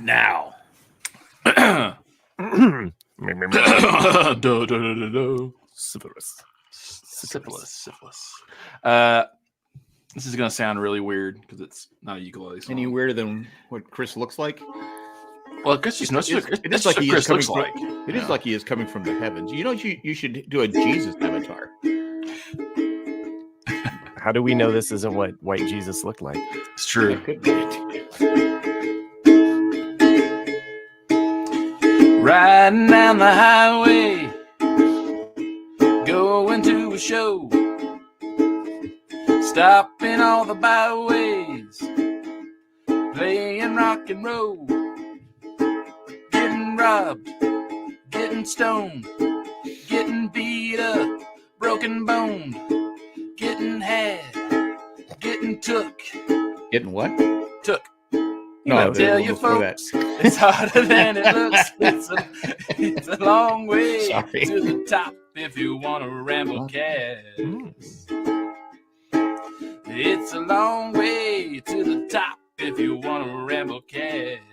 Now. Syphilis. This is going to sound really weird because it's not a ukulele song. Any weirder than what Chris looks like? Well, Chris just knows it is like he is coming from. It is like he is coming from the heavens. You know, you should do a Jesus avatar. How do we know this isn't what white Jesus looked like? It's true. It could be. Riding down the highway, going to a show, stopping all the byways, playing rock and roll, getting robbed, getting stoned, getting beat up, broken boned, getting had, getting took. Getting what? Took. No, tell you folks, it's harder than it looks. It's a long way to the top if you want to ramble cats. It's a long way to the top if you want to ramble cats.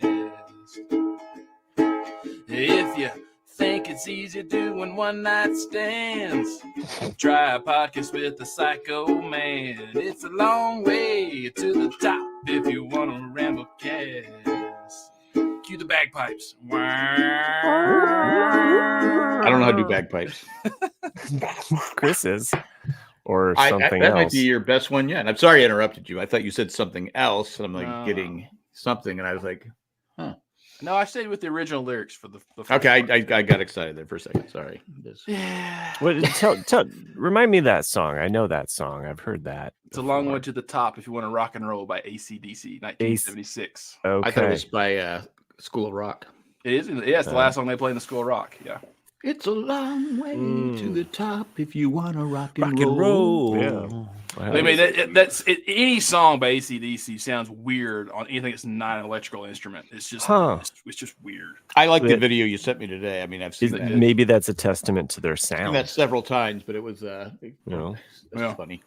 If you think it's easy doing one night stands, try a podcast with the Psycho Man. It's a long way to the top if you want to ramble cats. Cue the bagpipes. I don't know how to do bagpipes. Chris is. Or something that else. might be your best one yet. I'm sorry I interrupted you. I thought you said something else. I'm like getting something, and I was like, huh. No, I stayed with the original lyrics for the okay, I got excited there for a second. Sorry. What, remind me of that song. I know that song. I've heard that. It's a long way to the top if you want to rock and roll by AC/DC, 1976. Okay. I thought it was by School of Rock. It is. Yeah, it's the last song they play in the School of Rock. Yeah. It's a long way to the top if you want to rock and roll. Yeah. I mean, any song by AC/DC sounds weird on anything that's not an electrical instrument. It's just, it's just weird. I like the video you sent me today. I mean, I've seen that. Maybe that's a testament to their sound. I've seen that several times, but it was, funny.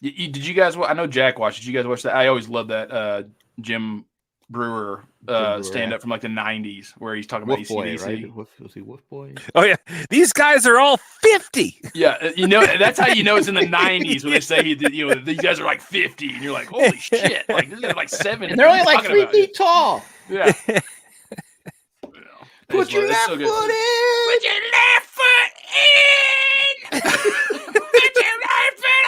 Did you guys? I know Jack watched. Did you guys watch that? I always love that Jim Brewer stand up from like the 90s where he's talking about AC/DC. Right? Was he Wolf Boy? Oh yeah, these guys are all 50. Yeah, that's how you know it's in the 90s when they say these guys are like 50, and you're like, holy shit, like this is like 70. And they're only like 3 feet tall. Yeah. Put your left foot in. Put your left foot in. Put your right foot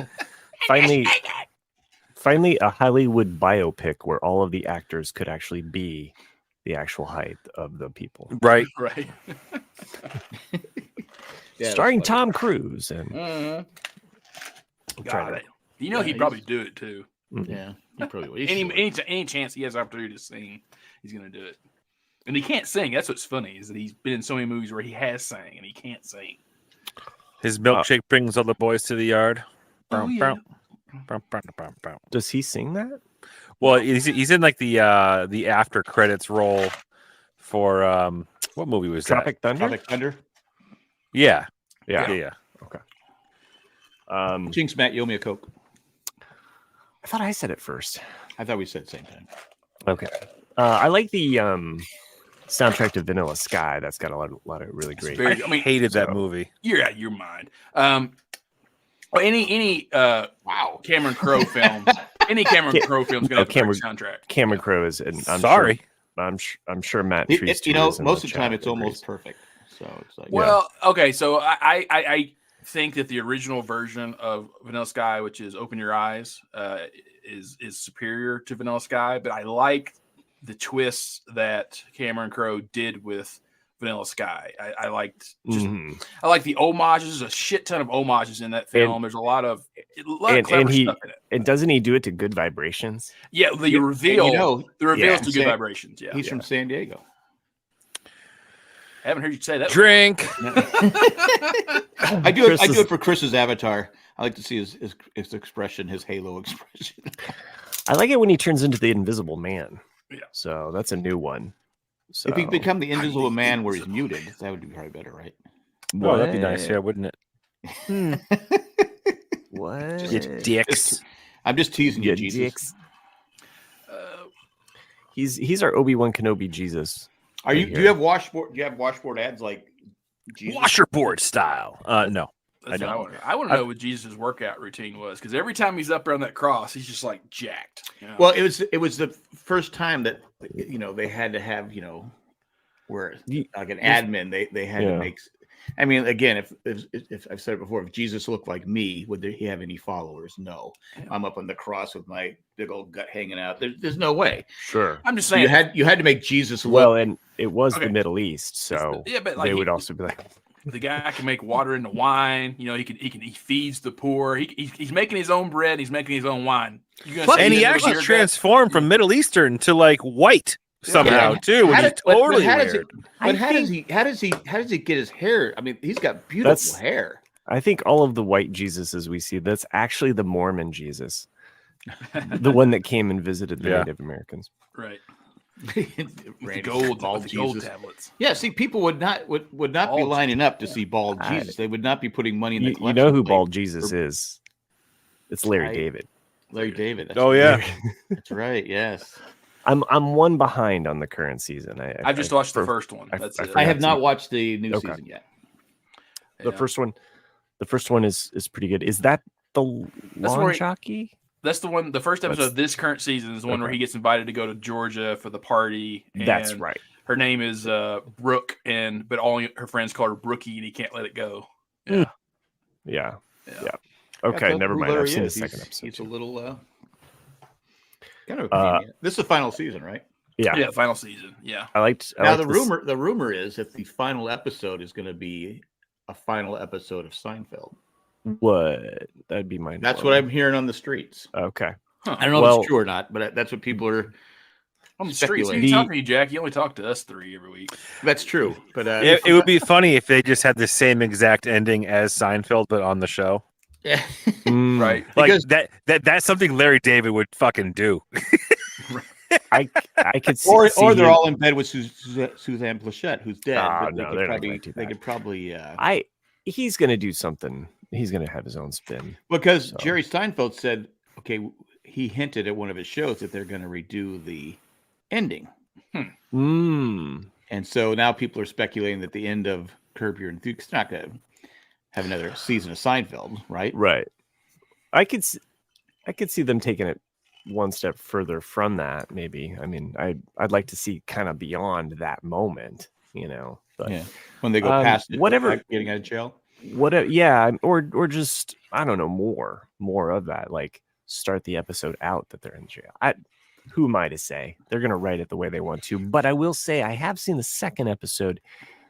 out. Finally, a Hollywood biopic where all of the actors could actually be the actual height of the people. Right. Starring Tom Cruise and got it. He'd probably do it too. Yeah, he probably would. Any chance he has the opportunity to sing, he's gonna do it. And he can't sing. That's what's funny is that he's been in so many movies where he has sang and he can't sing. His milkshake brings all the boys to the yard. Does he sing that? Well, he's in like the after credits role for what movie was Tropic that? Thunder? Tropic Thunder? Yeah. Okay. Jinx, Matt, you owe me a Coke. I thought I said it first. I thought we said the same time. Okay. I like the soundtrack to Vanilla Sky. That's got a lot of really great. I hated that movie. You're out of your mind. Any Cameron Crowe film. Any Cameron Crowe film's gonna have a great soundtrack. Cameron Crowe is. And I'm sure Matt. Most of the time it's almost perfect. So it's like okay. So I think that the original version of Vanilla Sky, which is Open Your Eyes, is superior to Vanilla Sky. But I like the twists that Cameron Crowe did with Vanilla Sky. I liked I like the homages. There's a shit ton of homages in that film. There's a lot of clever stuff in it. And doesn't he do it to Good Vibrations? Yeah, the reveal. The reveals to Good Vibrations. Yeah, he's from San Diego. I haven't heard you say that. Drink. I do it for Chris's avatar. I like to see his expression, his halo expression. I like it when he turns into the Invisible Man. Yeah. So that's a new one. So if he become the Invisible Man where he's muted, that would be probably better, right? Well, that'd be nice, yeah, wouldn't it? What? You dicks. I'm just teasing you, Jesus. Dicks. He's our Obi-Wan Kenobi Jesus. Are you? Do you have washboard? Do you have washboard ads like Jesus? Washerboard style. No. That's what I want to know what Jesus' workout routine was, because every time he's up around that cross, he's just like jacked. You know? Well, it was the first time that they had to have where like an admin they had to make. I mean, again, if I've said it before, if Jesus looked like me, would he have any followers? No. I'm up on the cross with my big old gut hanging out. There's no way. Sure. I'm just saying you had to make Jesus look. Well, and it was the Middle East, so but they would also be like, the guy can make water into wine. He feeds the poor. He's making his own bread. He's making his own wine. And he actually transformed from Middle Eastern to like white somehow too. Which is totally weird. But how does he get his hair? I mean, he's got beautiful hair. I think all of the white Jesuses we see, that's actually the Mormon Jesus, the one that came and visited the Native Americans. Right. The gold tablets. Yeah, see, people would not be lining up to see bald Jesus. They would not be putting money in the collection. You know who bald Jesus is? It's Larry David. Larry David. That's right. Yes. I'm one behind on the current season. I've just watched the first one. That's it. I have not watched the new season yet. The first one is pretty good. Is that the lawn jockey? That's the one. The first episode of this current season is the one where he gets invited to go to Georgia for the party. And that's right. Her name is Brooke, but all her friends call her Brookie, and he can't let it go. Yeah. Okay, never mind. I've seen the second episode. He's a little kind of. This is the final season, right? Yeah, final season. Yeah. The rumor is that the final episode is going to be a final episode of Seinfeld. What? That'd be my. That's what I'm hearing on the streets. Okay. I don't know if it's true or not, but that's what people are on the streets. You talking to you, Jack? You only talk to us three every week. That's true, but it would be funny if they just had the same exact ending as Seinfeld, but on the show. Yeah. Right. Like that's something Larry David would fucking do. I could see, or they're all in bed with Suzanne Plachette, who's dead. They could probably. He's going to do something. He's going to have his own spin. Because Jerry Seinfeld said, he hinted at one of his shows that they're going to redo the ending. And so now people are speculating that the end of Curb Your Enthusiasm is not going to have another season of Seinfeld, right? Right. I could see them taking it one step further from that, maybe. I mean, I'd like to see kind of beyond that moment, But when they go past it, whatever, like getting out of jail. Whatever, or just I don't know, more of that. Like start the episode out that they're in jail. Who am I to say? They're going to write it the way they want to. But I will say I have seen the second episode,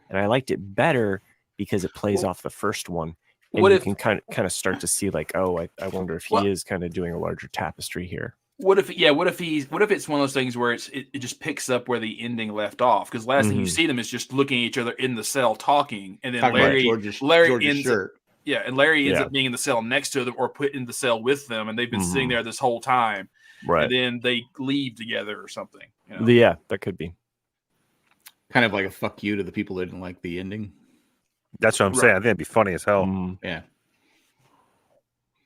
and I liked it better because it plays off the first one. And you can kind of start to see like, I wonder if he is kind of doing a larger tapestry here. What if it's one of those things where it just picks up where the ending left off? Because last thing you see them is just looking at each other in the cell talking, and then Larry ends up being in the cell next to them or put in the cell with them, and they've been sitting there this whole time. Right. And then they leave together or something. Yeah, that could be. Kind of like a fuck you to the people that didn't like the ending. That's what I'm saying. I think it'd be funny as hell. Yeah.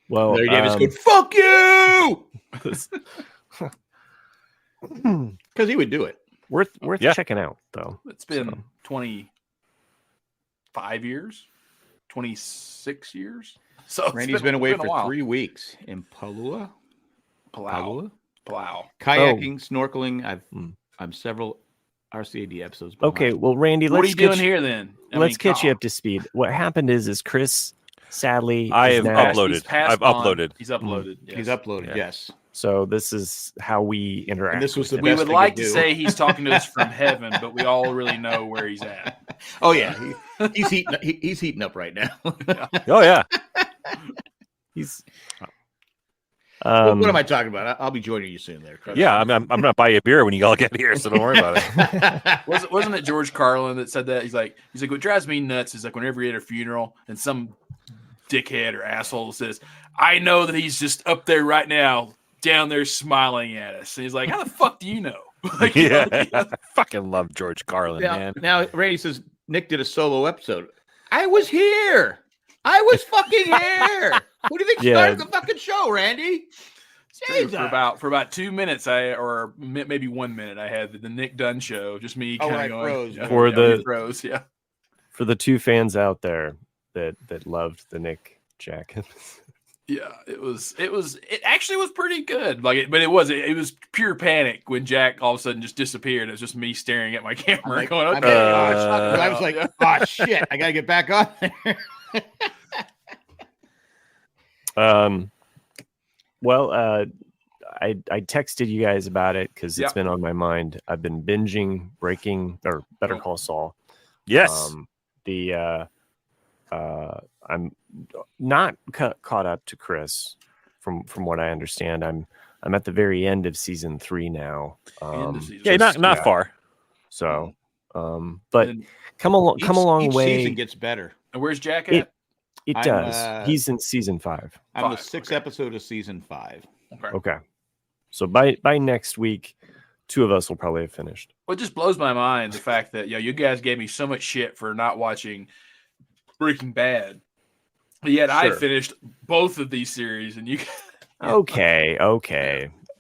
Well, Larry Davis goes, "Fuck you," because he would do it. Worth checking out, though. It's been 25 years, 26 years. So Randy's been away for 3 weeks in Palau. Palau. Kayaking, snorkeling. I'm several RCAD episodes. Okay, well, Randy, what are you doing here then? Let's get you up to speed. What happened is Chris, sadly, I've uploaded. He's uploaded. Yes. He's uploaded. Yes. So this is how we interact. And this was we would like to say he's talking to us from heaven, but we all really know where he's at. Oh yeah, he's heating up right now. Oh yeah, he's. What am I talking about? I'll be joining you soon there. Chris. Yeah, I'm gonna buy you a beer when you all get here, so don't worry about it. Wasn't it George Carlin that said that? He's like, what drives me nuts is like whenever you're at a funeral and some dickhead or asshole says, "I know that he's just up there right now, down there smiling at us," and he's like, "How the fuck do you know?" Like, I fucking love George Carlin, man. Now Randy says Nick did a solo episode. I was here. I was fucking here. Who do you think started the fucking show, Randy? For about 2 minutes, maybe 1 minute, I had the Nick Dunn show, just me kind of going froze. froze, For the two fans out there that loved the Nick jacket. Yeah, it actually was pretty good. But it was pure panic when Jack all of a sudden just disappeared. It was just me staring at my camera going, okay. I was like, oh shit, I gotta get back on there. Well, I texted you guys about it because it's been on my mind. I've been binging Better Call Saul. Yes. I'm not caught up to Chris from what I understand. I'm at the very end of season 3 now. Not far. So, but come a long way. Each season gets better. And where's Jack at? It does. He's in season 5. I'm the 6th episode of season 5. Okay. So by next week, 2 of us will probably have finished. Well, it just blows my mind the fact that you guys gave me so much shit for not watching Breaking Bad, but yet I finished both of these series, and you. Okay.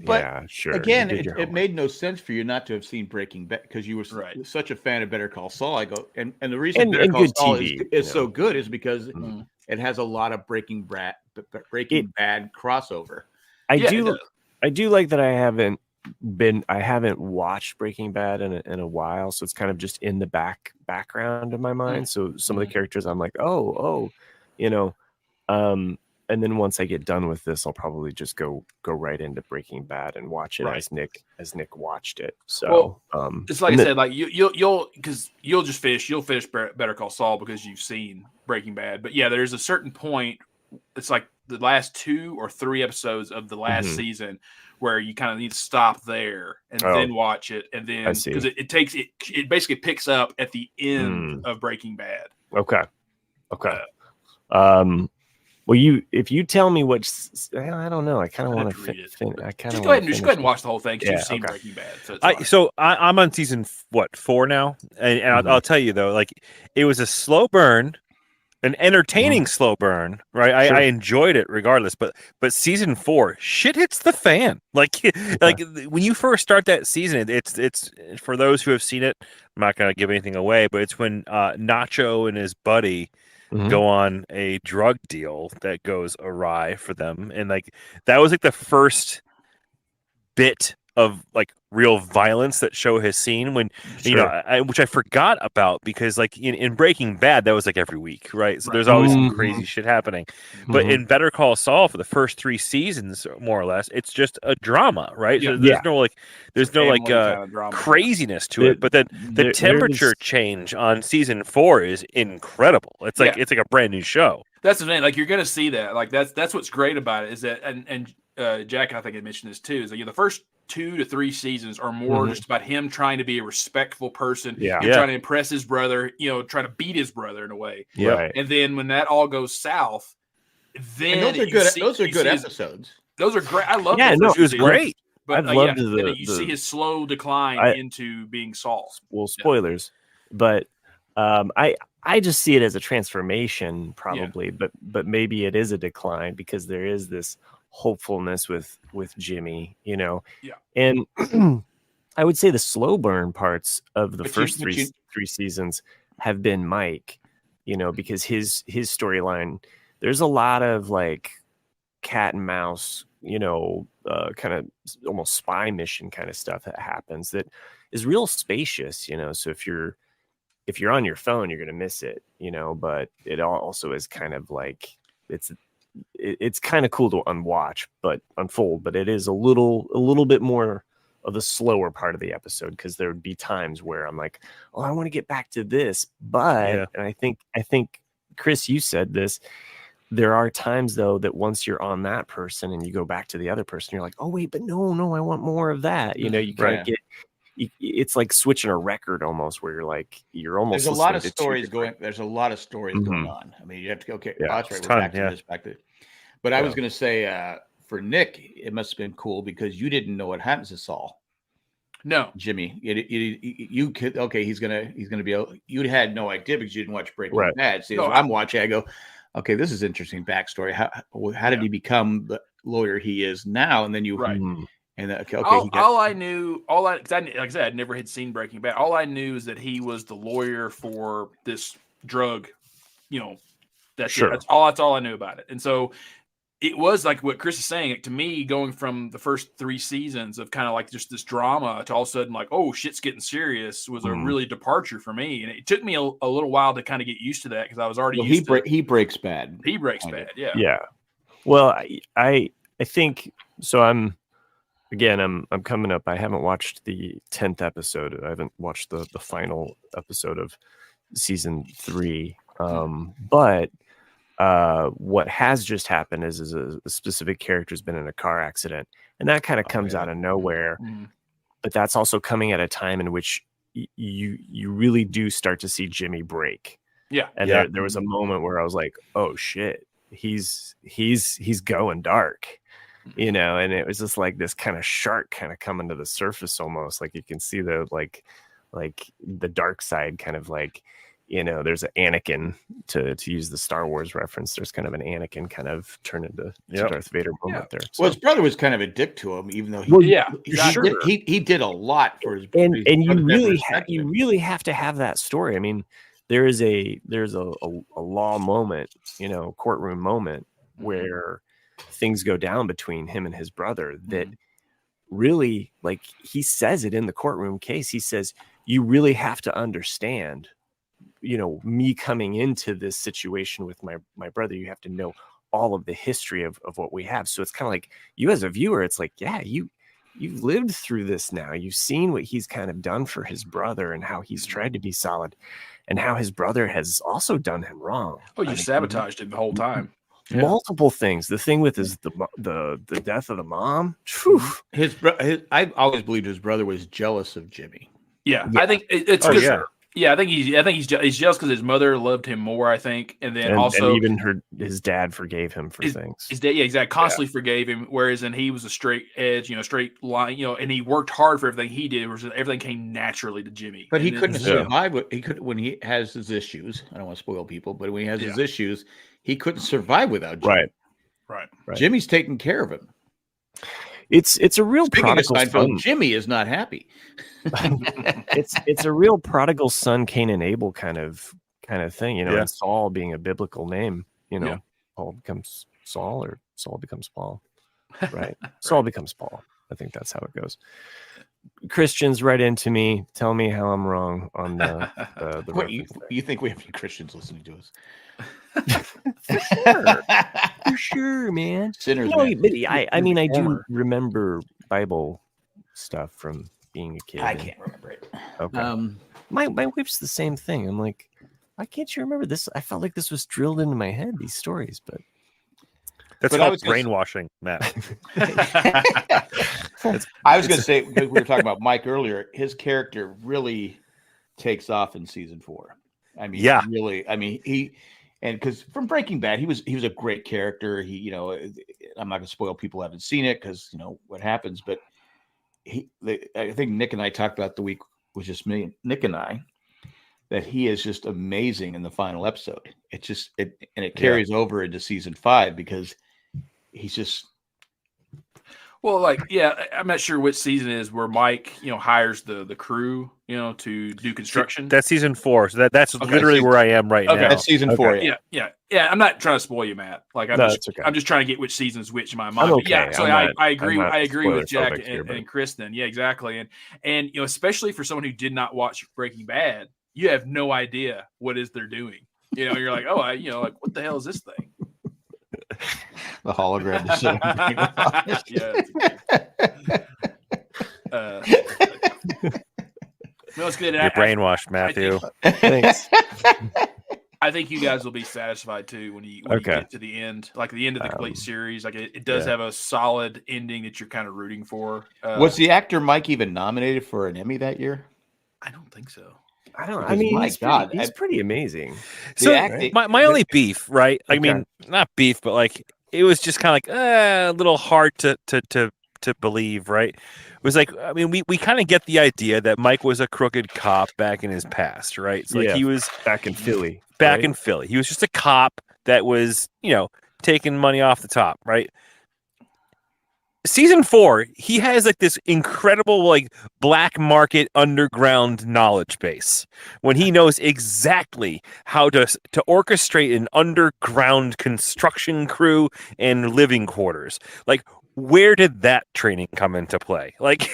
But yeah, sure. Again, it made no sense for you not to have seen Breaking Bad because you were such a fan of Better Call Saul. I go, and the reason Better Call Saul is so good is because it has a lot of Breaking Bad crossover. I do like that. I haven't watched Breaking Bad in a while, so it's kind of just in the background of my mind. So some of the characters I'm like, and then once I get done with this, I'll probably just go right into Breaking Bad and watch it as Nick watched it. So it's like I said, like you'll finish Better Call Saul because you've seen Breaking Bad. But yeah, there's a certain point. It's like the last 2 or 3 episodes of the last season where you kind of need to stop there and then watch it, and then because it basically picks up at the end of Breaking Bad. Okay. Well, if you tell me I don't know. I kind of want to finish. Just go ahead and watch the whole thing because you've seen Breaking Bad. So I'm on season 4 now, and I'll tell you though, like it was a slow burn, an entertaining slow burn, right? I enjoyed it regardless, but season 4, shit hits the fan. Like when you first start that season, it's for those who have seen it. I'm not going to give anything away, but it's when Nacho and his buddy go on a drug deal that goes awry for them, and like that was like the first bit of like real violence that show has seen when which I forgot about because like in Breaking Bad that was like every week, right? So there's always some crazy shit happening, but in Better Call Saul for the first 3 seasons more or less it's just a drama, right? So there's no craziness to it, but then the temperature change on season 4 is incredible. It's like it's like a brand new show. That's the thing, like you're gonna see that, like that's what's great about it is that and Jack, I think I mentioned this too, is that the first 2 to 3 seasons are more just about him trying to be a respectful person. Trying to impress his brother, trying to beat his brother in a way. And then when that all goes south, then those are good episodes. Those are great. I love it was great. But you see his slow decline into being Saul. Well, spoilers, but I just see it as a transformation probably, but maybe it is a decline because there is this hopefulness with Jimmy, and I would say the slow burn parts of the first three seasons have been Mike, because his storyline, there's a lot of like cat and mouse, kind of almost spy mission kind of stuff that happens that is real spacious, so if you're on your phone you're gonna miss it, but it also is kind of like it's kind of cool to unfold, but it is a little bit more of the slower part of the episode because there would be times where I'm like, oh, I want to get back to this, and I think Chris, you said this. There are times though that once you're on that person and you go back to the other person, you're like, oh wait, but no, I want more of that. You kind of get. It's like switching a record almost, where you're almost. There's a lot of stories going. There's a lot of stories going on. I mean, you have to go. Okay, that's right. We're back to this. But I was going to say, for Nick, it must have been cool because you didn't know what happens to Saul. No, Jimmy, you could. Okay, he's gonna be. You had no idea because you didn't watch Breaking Bad. See, I'm watching. I go, okay, this is interesting backstory. How did he become the lawyer he is now? And then you Right. And okay, all I knew, because like I said, I never had seen Breaking Bad. All I knew is that he was the lawyer for this drug. That's Sure. it. That's all I knew about it. And so it was like what Chris is saying. To me, going from the first 3 seasons of kind of like just this drama to all of a sudden like, oh, shit's getting serious was a really departure for me. And it took me a little while to kind of get used to that because I was already used to he breaks bad. He breaks bad. Yeah. Yeah. Well, I think so. I'm coming up. I haven't watched the 10th episode. I haven't watched the final episode of season 3. But what has just happened is a specific character has been in a car accident, and that kind of comes out of nowhere. But that's also coming at a time in which you really do start to see Jimmy break. Yeah. And there was a moment where I was like, oh shit, he's going dark. And it was just like this kind of shark kind of coming to the surface, almost like you can see the like the dark side kind of like, there's an Anakin to use the Star Wars reference. There's kind of an Anakin kind of turn into Darth Vader moment there. So. Well, his brother was kind of a dick to him, even though he did a lot for his. And you really have to have that story. I mean, there's a law moment, courtroom moment where things go down between him and his brother that really, like, he says it in the courtroom case. He says, you really have to understand, me coming into this situation with my brother. You have to know all of the history of what we have. So it's kind of like you as a viewer, it's like, yeah, you've lived through this now. You've seen what he's kind of done for his brother and how he's tried to be solid and how his brother has also done him wrong. Oh, you sabotaged him the whole time. Multiple things. The thing with is the death of the mom. I always believed his brother was jealous of Jimmy. Yeah. I think it's good. Yeah, I think he's jealous because his mother loved him more. I think, and also even his dad forgave him for things. His dad, exactly, constantly forgave him. Whereas, he was a straight edge, straight line, and he worked hard for everything he did. Whereas everything came naturally to Jimmy. But he couldn't survive. He could when he has his issues. I don't want to spoil people, but when he has his issues, he couldn't survive without Jimmy. Right. Jimmy's taking care of him. It's a real prodigal son. Jimmy is not happy. it's a real prodigal son, Cain and Abel kind of thing, and Saul being a biblical name, Paul becomes Saul or Saul becomes Paul, right? Saul becomes Paul. I think that's how it goes. Christians, write into me, tell me how I'm wrong on the what, you think we have any Christians listening to us? For sure, man. Sinners, man. But I mean, I do remember Bible stuff from being a kid. I can't remember it. Okay. My wife's the same thing. I'm like, why can't you remember this? I felt like this was drilled into my head, these stories, but that's called brainwashing, Matt. I was going to say, we were talking about Mike earlier. His character really takes off in season 4. I mean, really. I mean, and because from Breaking Bad, he was a great character. He, I'm not going to spoil people who haven't seen it because what happens. But I think Nick and I talked about the week was just me, Nick and I, that he is just amazing in the final episode. It just it carries over into season 5 because he's just. Well, I'm not sure which season it is where Mike, hires the crew, to do construction. That's season 4. So that's literally where I am right now. That's season 4. Yeah. I'm not trying to spoil you, Matt. I'm just trying to get which season is which in my mind. Okay. So I agree with Jack and Kristen. Yeah, exactly. And especially for someone who did not watch Breaking Bad, you have no idea what is they're doing. You're like, what the hell is this thing? The hologram. No, it's good. You're brainwashed, Matthew. Thanks. I think you guys will be satisfied too when you get to the end, like the end of the complete series. Like it does have a solid ending that you're kind of rooting for. Was the actor Mike even nominated for an Emmy that year? I don't think so. I don't. I mean, he's pretty amazing. So my only beef, right? I mean, not beef, but like it was just kind of like a little hard to believe, right? It was like, I mean, we kind of get the idea that Mike was a crooked cop back in his past, right? So he was back in Philly. In Philly, he was just a cop that was, taking money off the top, right? Season 4, he has like this incredible like black market underground knowledge base when he knows exactly how to orchestrate an underground construction crew and living quarters. Like, where did that training come into play? Like,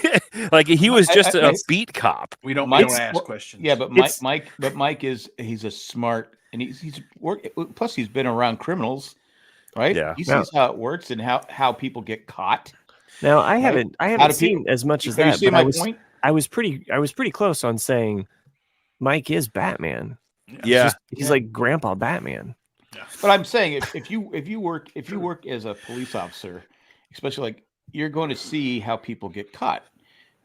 like he was just a beat cop. We don't ask questions. Yeah, but Mike he's a smart, and he's work. Plus, he's been around criminals, right? Yeah, he sees how it works and how people get caught. Now, I haven't seen as much as that. But point? I was pretty close on saying Mike is Batman. Yeah, he's like Grandpa Batman. Yeah. But I'm saying if you work as a police officer, especially like you're going to see how people get caught,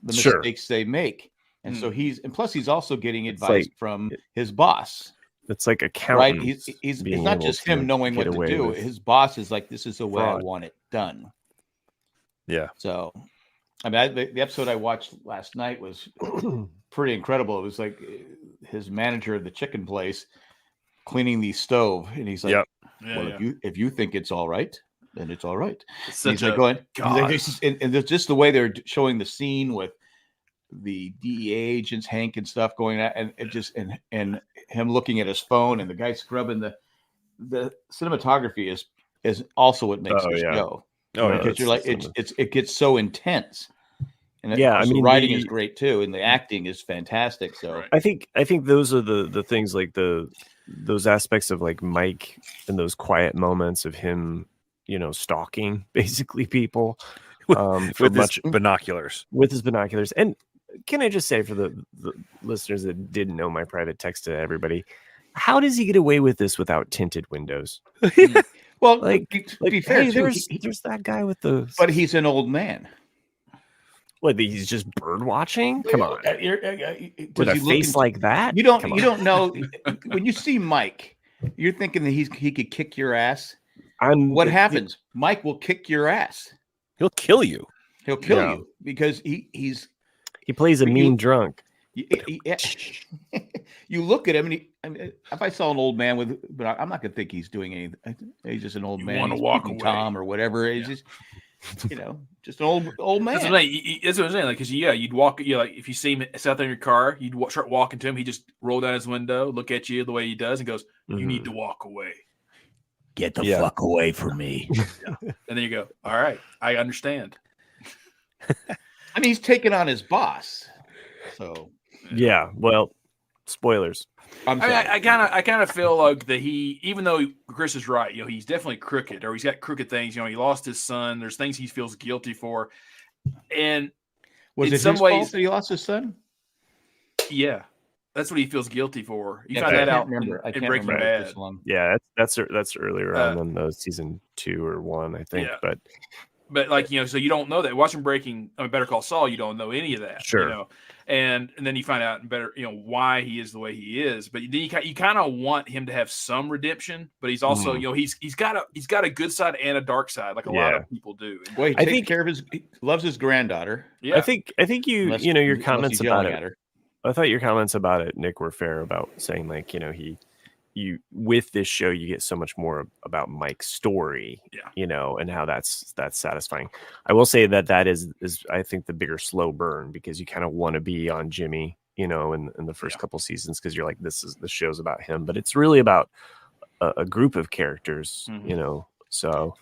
the mistakes they make, and so he's also getting advice from his boss. It's like accountant, right? He's not just him knowing what to do. His boss is like, this is the way I want it done. Yeah. So, I mean, the episode I watched last night was pretty incredible. It was like his manager of the chicken place cleaning the stove, and he's like, if you think it's all right, then it's all right. He's like going, and there's just the way they're showing the scene with the DEA agents, Hank and stuff going at, and it just and him looking at his phone, and the guy scrubbing the cinematography is also what makes the show. Oh, because you're like it gets so intense, and the writing is great too, and the acting is fantastic. So I think those are the things, like those aspects of like Mike and those quiet moments of him, stalking basically people with his binoculars. And can I just say, for the listeners that didn't know my private text to everybody, how does he get away with this without tinted windows? Well, like be fair, hey, there's that guy with the. But he's an old man. What? He's just bird watching? Come on, with a face like that. You don't know when you see Mike. You're thinking that he could kick your ass. What happens? Mike will kick your ass. He'll kill you. He'll kill you because he plays a mean drunk. You look at him, and if I saw an old man but I'm not gonna think he's doing anything. He's just an old man. Want to walk away, Tom or whatever. He's just, just an old man. That's what I'm saying. Like, because you'd walk. Like if you see him sit out there in your car, you'd start walking to him. He just roll down his window, look at you the way he does, and goes, "You need to walk away. Get the fuck away from me." And then you go, "All right, I understand." I mean, he's taking on his boss. So yeah, well, spoilers. I kind of feel like that even though Chris is right, he's definitely crooked, or he's got crooked things. He lost his son. There's things he feels guilty for, and was it his fault that he lost his son? Yeah, that's what he feels guilty for. You found that out in Breaking Bad. Yeah, that's earlier on in the season 2 or 1, I think. Yeah. But like, so you don't know that. Watching Better Call Saul, you don't know any of that. Sure. And then you find out why he is the way he is. But then you kind of want him to have some redemption, but he's also, he's got a good side and a dark side, like a lot of people do. Well, he takes care of he loves his granddaughter. Yeah. I think your comments about it. I thought your comments about it, Nick, were fair about saying like, you with this show you get so much more about Mike's story, and how that's satisfying. I will say that is I think the bigger slow burn, because you kind of want to be on Jimmy, in the first couple seasons, because you're like, the show's about him, but it's really about a group of characters, So,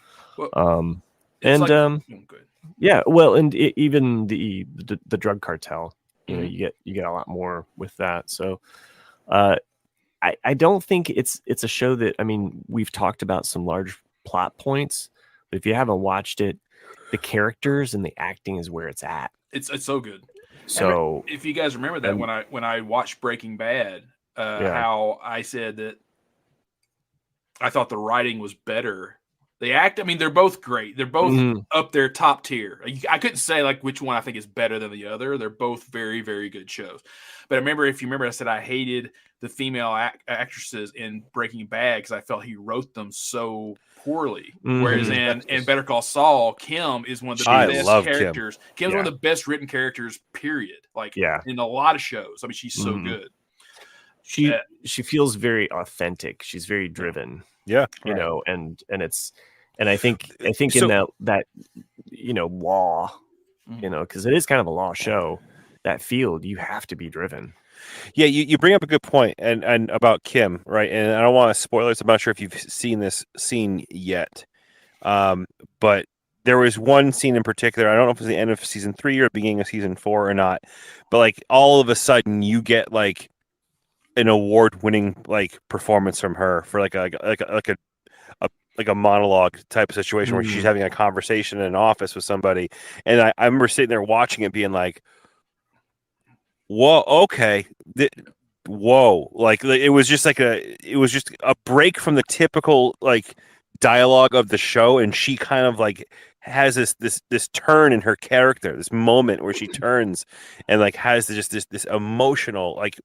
yeah, well, and even the drug cartel, you get a lot more with that. So, I don't think it's a show that, I mean, we've talked about some large plot points, but if you haven't watched it, the characters and the acting is where it's at. It's so good. So if you guys remember that when I watched Breaking Bad, how I said that I thought the writing was better. The act, I mean, they're both great. They're both up there, top tier. I couldn't say like which one I think is better than the other. They're both very, very good shows. But if you remember, I said I hated the female actresses in Breaking Bad because I felt he wrote them so poorly. Whereas in Better Call Saul, Kim is one of the best characters. Kim's one of the best written characters, period. Like in a lot of shows. I mean, she's so good. She feels very authentic. She's very driven. Yeah. you know, and I think So- in that law, because it is kind of a law show, that field, you have to be driven. Yeah, you bring up a good point, and about Kim, right? And I don't want to spoil it. I'm not sure if you've seen this scene yet, but there was one scene in particular. I don't know if it was the end of season 3 or beginning of season 4 or not, but like all of a sudden you get like an award-winning like performance from her for like a monologue type of situation where she's having a conversation in an office with somebody, and I remember sitting there watching it, being like, whoa, okay, whoa, like it was just a break from the typical like dialogue of the show, and she kind of like has this turn in her character, this moment where she turns and like has just this emotional like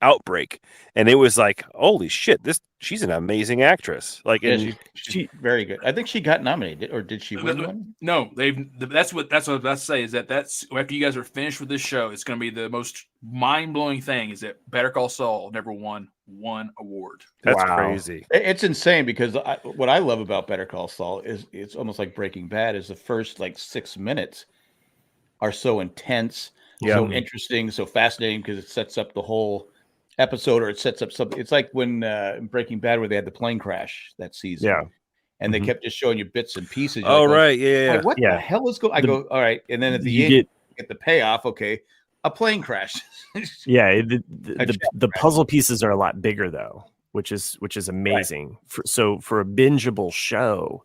outbreak, and it was like, holy shit, she's an amazing actress. Like, Yeah, and she's very good. I think she got nominated, or did she win one? No, that's what I was about to say, is that's after you guys are finished with this show, it's going to be the most mind-blowing thing is that Better Call Saul never won one award. that's Wow. crazy. It's insane because what I love about Better Call Saul is it's almost like Breaking Bad. Is the first like 6 minutes are so intense, so interesting, so fascinating because it sets up the whole episode, or it sets up something. It's like when in Breaking Bad where they had the plane crash that season, and they kept just showing you bits and pieces. You're like, Right, yeah. Hey, what the hell is going? I go, all right, and then at the end, you get the payoff. Okay, a plane crash. The puzzle pieces are a lot bigger though, which is amazing. Right. For a bingeable show,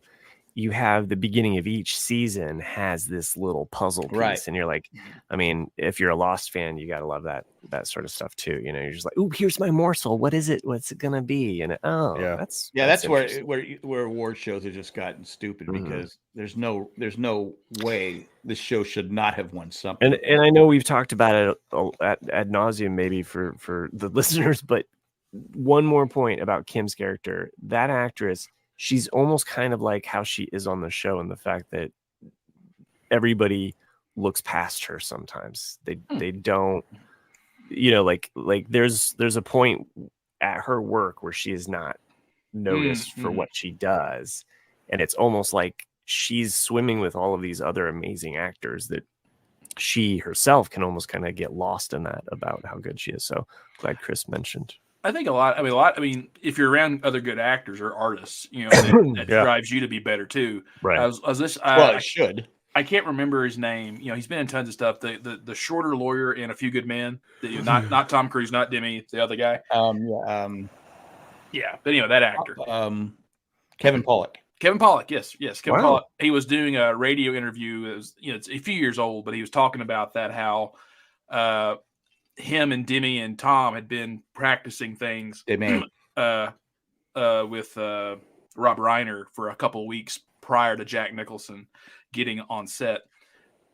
you have the beginning of each season has this little puzzle piece, and you're like, I mean, if you're a Lost fan, you gotta love that sort of stuff too. You know, you're just like, oh, here's my morsel. What is it? What's it gonna be? And that's where award shows have just gotten stupid because there's no way this show should not have won something. And I know we've talked about it ad nauseum, maybe for the listeners, but one more point about Kim's character, that actress. She's almost kind of like how she is on the show, in the fact that everybody looks past her sometimes. They don't, like there's a point at her work where she is not noticed for what she does, and it's almost like she's swimming with all of these other amazing actors that she herself can almost kind of get lost in that about how good she is. So glad Chris mentioned. I think a lot. I mean, if you're around other good actors or artists, that drives you to be better too. Right. I should. I can't remember his name. He's been in tons of stuff. The shorter lawyer in A Few Good Men. Not Tom Cruise, not Demi, the other guy. Yeah. But that actor. Kevin Pollak. Kevin Pollak, yes, Kevin Pollak. He was doing a radio interview. It was, it's a few years old, but he was talking about that, how him and Demi and Tom had been practicing things with Rob Reiner for a couple of weeks prior to Jack Nicholson getting on set.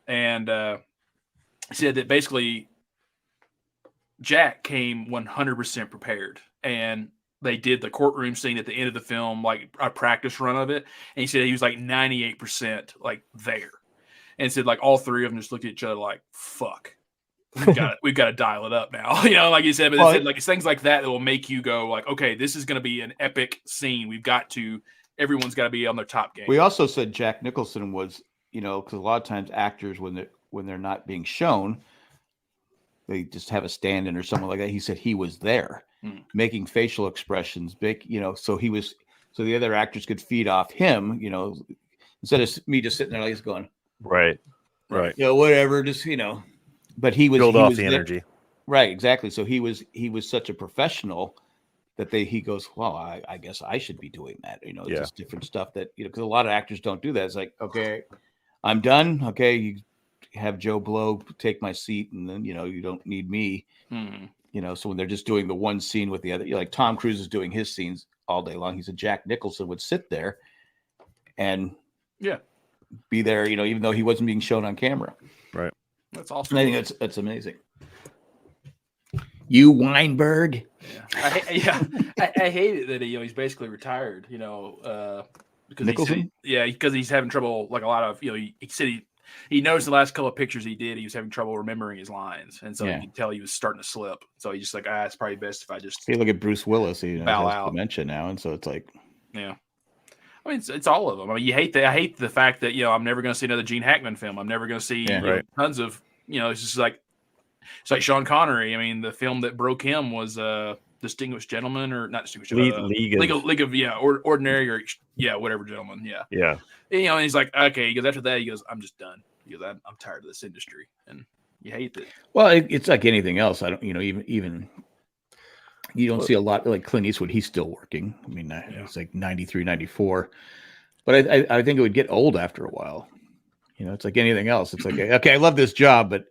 And he said that basically Jack came 100% prepared, and they did the courtroom scene at the end of the film, like a practice run of it. And he said he was like 98% like there. And said like all three of them just looked at each other like, fuck. We've got to dial it up now, like you said. But it said, like, it's things like that will make you go, like, okay, this is going to be an epic scene. Everyone's got to be on their top game. We also said Jack Nicholson was, because a lot of times actors, when they're not being shown, they just have a stand-in or something like that. He said he was there, making facial expressions, big, so the other actors could feed off him, instead of me just sitting there like he's going, right, whatever, just But he was build off the energy, right? Exactly. So he was such a professional that he goes, well, I guess I should be doing that. Just different stuff that because a lot of actors don't do that. It's like, okay, I'm done. Okay, you have Joe Blow take my seat, and then you don't need me. So when they're just doing the one scene with the other, like Tom Cruise is doing his scenes all day long. He said Jack Nicholson would sit there and be there. Even though he wasn't being shown on camera. Right. That's awesome. I think that's amazing. You Weinberg. Yeah. I hate it that he's basically retired. Because Nicholson? because he's having trouble. Like a lot of he said he noticed the last couple of pictures he did, he was having trouble remembering his lines, and so Yeah. you could tell he was starting to slip. So he's just like, it's probably best if I just See, look at Bruce Willis. He bow has out. dementia now, and so it's like, yeah. I mean, it's all of them. I mean, I hate the fact that I'm never going to see another Gene Hackman film. I'm never going to see tons of it's just like Sean Connery. I mean, the film that broke him was Distinguished Gentleman, or not Distinguished League of Ordinary, or whatever Gentleman. Yeah. And he's like, okay. He goes, after that, he goes, I'm just done. He goes, I'm tired of this industry, and you hate it. Well, it's like anything else. I don't, even you don't see a lot like Clint Eastwood. He's still working. I mean, it's like 93, 94. But I think it would get old after a while. It's like anything else. It's like, okay, I love this job, but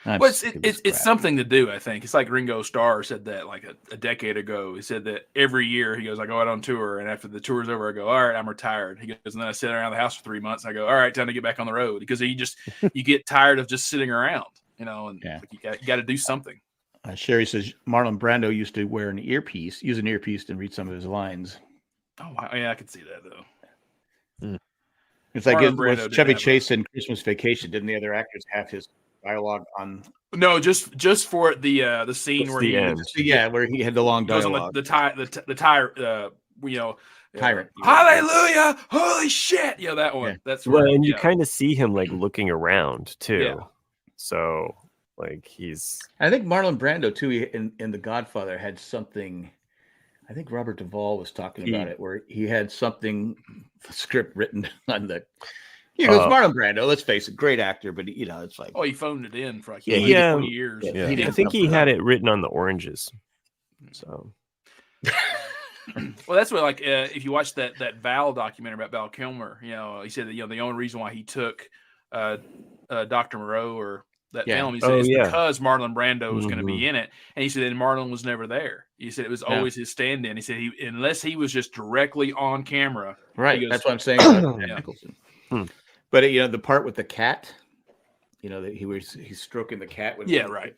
it's something to do. I think it's like Ringo Starr said that like a decade ago. He said that every year he goes, I go out on tour, and after the tour's over, I go, all right, I'm retired. He goes, and then I sit around the house for 3 months. And I go, all right, time to get back on the road, because you get tired of just sitting around, and like you got to do something. Sherry says Marlon Brando used to use an earpiece to read some of his lines. Oh, yeah, I could see that though. It's like it was Chevy Chase in Christmas Vacation. Didn't the other actors have his dialogue on? No, just for the scene where where he had the long dialogue. The Tyrant. Hallelujah! Holy shit! That one. Yeah. That's right. And you kind of see him like looking around too. Yeah. So like I think Marlon Brando too. In The Godfather had something. I think Robert Duvall was talking about it, where he had the script written on the. It's Marlon Brando. Let's face it, great actor, but it's like he phoned it in for like 20 years. Yeah. I think he had it written on the oranges. So, well, that's what like if you watch that Val documentary about Val Kilmer, he said that the only reason why he took Dr. Moreau or that film, he said it's because Marlon Brando was going to be in it, and he said that Marlon was never there. He said it was always his stand-in. He said unless he was just directly on camera, right? That's what I'm saying. Nicholson. But the part with the cat, that he's stroking the cat with. Right.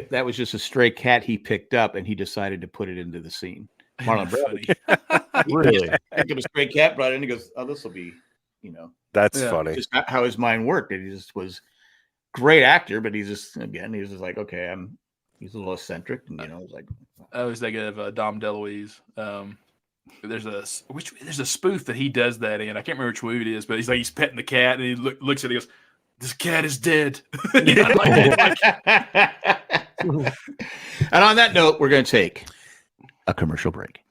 That was just a stray cat he picked up, and he decided to put it into the scene. Marlon Brando, really? Picked up a stray cat, brought it in. He goes, "Oh, this will be, That's funny." Just how his mind worked. And he just was great actor, but he's just like, okay, he's a little eccentric, and it's like. I was thinking of Dom DeLuise. There's a spoof that he does that in. I can't remember which movie it is, but he's petting the cat, and he looks at it and goes, "This cat is dead." And on that note, we're going to take a commercial break.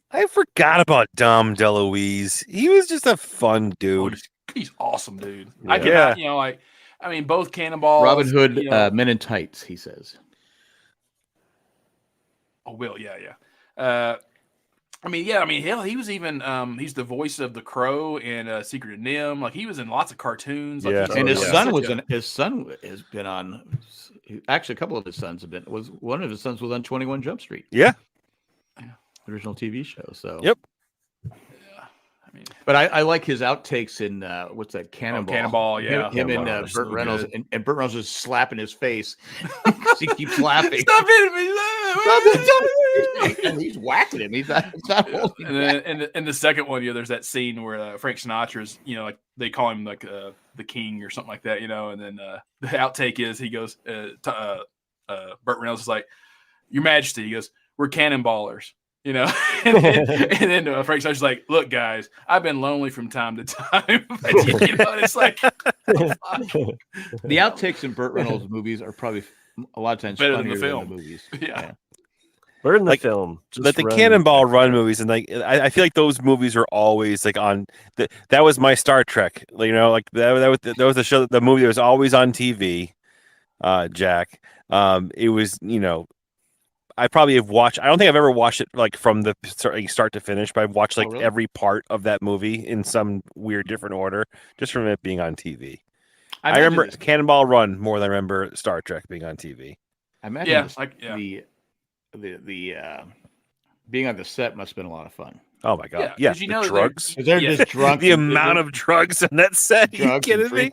I forgot about Dom DeLuise. He was just a fun dude. He's awesome, dude. Yeah. Both Cannonballs. Robin Hood, Men in Tights, he says. Oh, Will, yeah. Hell, he was even he's the voice of the Crow and Secret of NIMH. Like he was in lots of cartoons. Like, and his son has been on. Actually, a couple of his sons have been. One of his sons was on 21 Jump Street. Yeah, original TV show. So yep. But I like his outtakes in what's that, Cannonball? Cannonball, yeah. Him and Burt Reynolds, and Burt Reynolds is slapping his face. He keeps laughing. Stop hitting me! And he's whacking him. He's not holding. And then in the second one, there's that scene where Frank Sinatra's, like they call him like the king or something like that, and then the outtake is he goes, Burt Reynolds is like, "Your Majesty," he goes, "We're cannonballers." And then Frank Sinatra's like, "Look, guys, I've been lonely from time to time." And it's like the outtakes in Burt Reynolds movies are probably a lot of times better than the film. Movies. Yeah. We're in the film. Like the Cannonball Run movies, and like I feel like those movies are always like on. That was my Star Trek. Like that was the show, the movie that was always on TV. Jack. It was I probably have watched. I don't think I've ever watched it like from the start to finish, but I've watched like every part of that movie in some weird different order, just from it being on TV. I remember Cannonball Run more than I remember Star Trek being on TV. I imagine the being on the set must have been a lot of fun. Oh my god! Yeah, the drugs. They're just drunk. The amount of drugs on that set. Are you kidding me?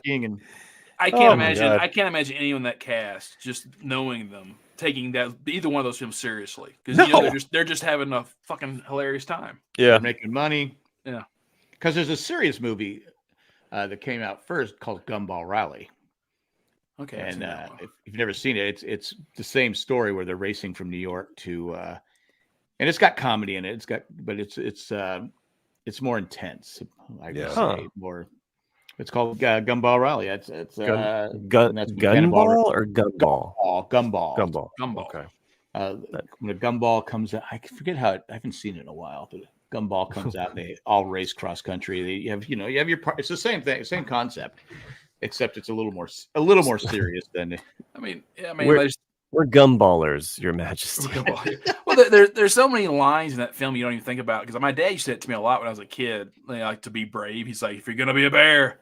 I can't imagine. I can't imagine anyone in that cast just knowing them taking either one of those films seriously, because they're just having a fucking hilarious time. Yeah, they're making money. Yeah, because there's a serious movie that came out first called Gumball Rally. Okay. And if you've never seen it, it's the same story where they're racing from New York to, and it's got comedy in it. But it's more intense. I would say more. It's called Gumball Rally. It's Gunball or Gumball? Gumball. Okay. When a Gumball comes out, I forget how I haven't seen it in a while, but Gumball comes out and they all race cross country. You have your part. It's the same thing, same concept, except it's a little more serious than. We're gumballers, Your Majesty. Well, there's so many lines in that film you don't even think about, because my dad used to say it to me a lot when I was a kid. Like, to be brave. He's like, if you're gonna be a bear,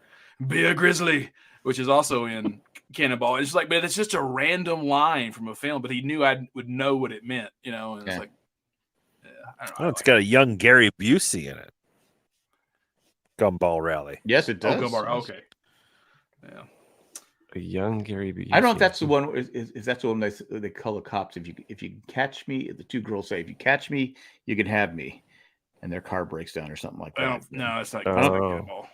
be a grizzly, which is also in Cannonball. It's like, but it's just a random line from a film, but he knew I would know what it meant, And it's like, I don't know. It's got a young Gary Busey in it. Gumball Rally. Yes, it does. Oh, Gumball. Okay. Yeah. A young Gary Busey. I don't know if that's the one. Is that's the one they call the cops? If you catch me, the two girls say, "If you catch me, you can have me," and their car breaks down or something like that. No, it's not. Oh.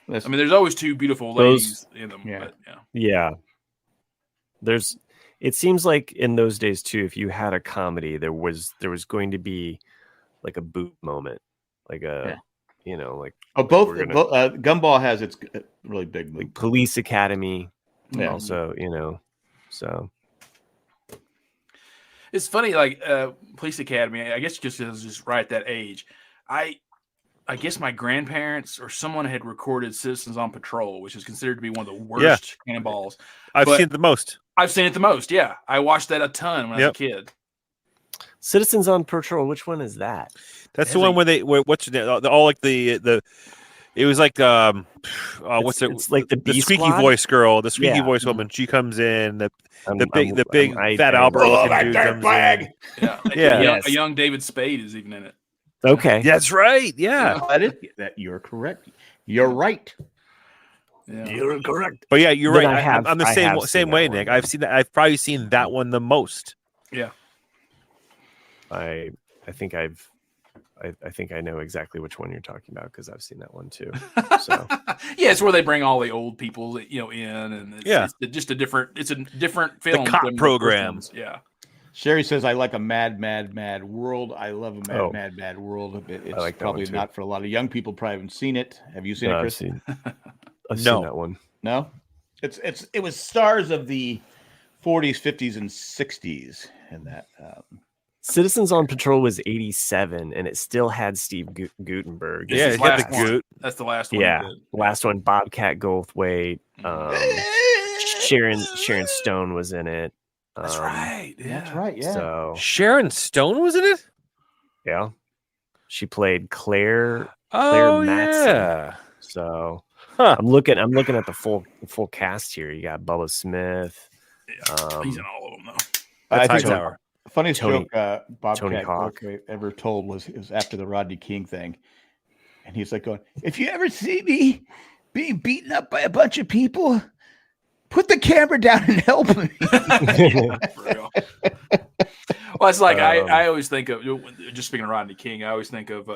There's always two beautiful ladies in them. Yeah. But, Yeah. It seems like in those days too, if you had a comedy, there was going to be like a boot moment, like like Gumball has its really big movie. like Police Academy. Yeah. Also, so it's funny, like Police Academy. I guess just right at that age. I guess my grandparents or someone had recorded Citizens on Patrol, which is considered to be one of the worst Cannonballs. I've seen it the most. I've seen it the most. Yeah, I watched that a ton when I was a kid. Citizens on Patrol. Which one is that? That's the one where what's your name? All like the. It was like what's it? It's like the squeaky squad? voice girl, the squeaky voice woman. She comes in. The big fat Albert looking dude comes in. Yeah. A young David Spade is even in it. Okay, that's right. Yeah, that you're correct. You're right. Yeah. You're correct. But yeah, you're Then right. I'm the same way, Nick. I've seen that. I've probably seen that one the most. Yeah. I think I know exactly which one you're talking about because I've seen that one too. So yeah, it's where they bring all the old people, in, and it's just a different film. The cop program. Yeah. Sherry says, "I like a mad world. I love a mad world. It's like probably not for a lot of young people. Probably haven't seen it. Have you seen it, Chris? I've seen that one. No, it was stars of the 40s, 50s, and 60s, and that." Citizens on Patrol was 87, and it still had Steve Guttenberg. Yeah, it had the Goot. That's the last one. Yeah, last one. Bobcat Goldthwait. Sharon Stone was in it. That's right. Yeah. That's right. Yeah. So Sharon Stone was in it. Yeah, she played Claire. Oh Matson. yeah. So I'm looking at the full cast here. You got Bubba Smith. Yeah. He's in all of them though. That's Hightower. Funniest joke Tony Bobcat Hawk ever told was after the Rodney King thing. And he's like going, if you ever see me being beaten up by a bunch of people, put the camera down and help me. Well, it's like I always think of, just speaking of Rodney King, I always think of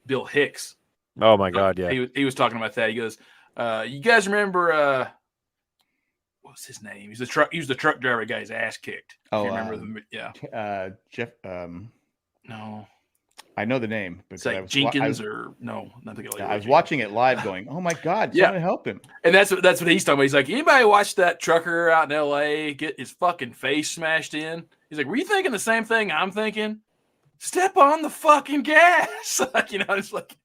Bill Hicks. Oh my God, yeah. He was talking about that. He goes, you guys remember what's his name? He was the truck driver guy. His ass kicked. Oh, you remember them? Yeah. Jeff. No, I know the name. It's like Jenkins or no, nothing. I was watching it live, going, "Oh my God, someone help him!" And that's what he's talking about. He's like, anybody watch that trucker out in L.A. get his fucking face smashed in? He's like, were you thinking the same thing I'm thinking? Step on the fucking gas. It's like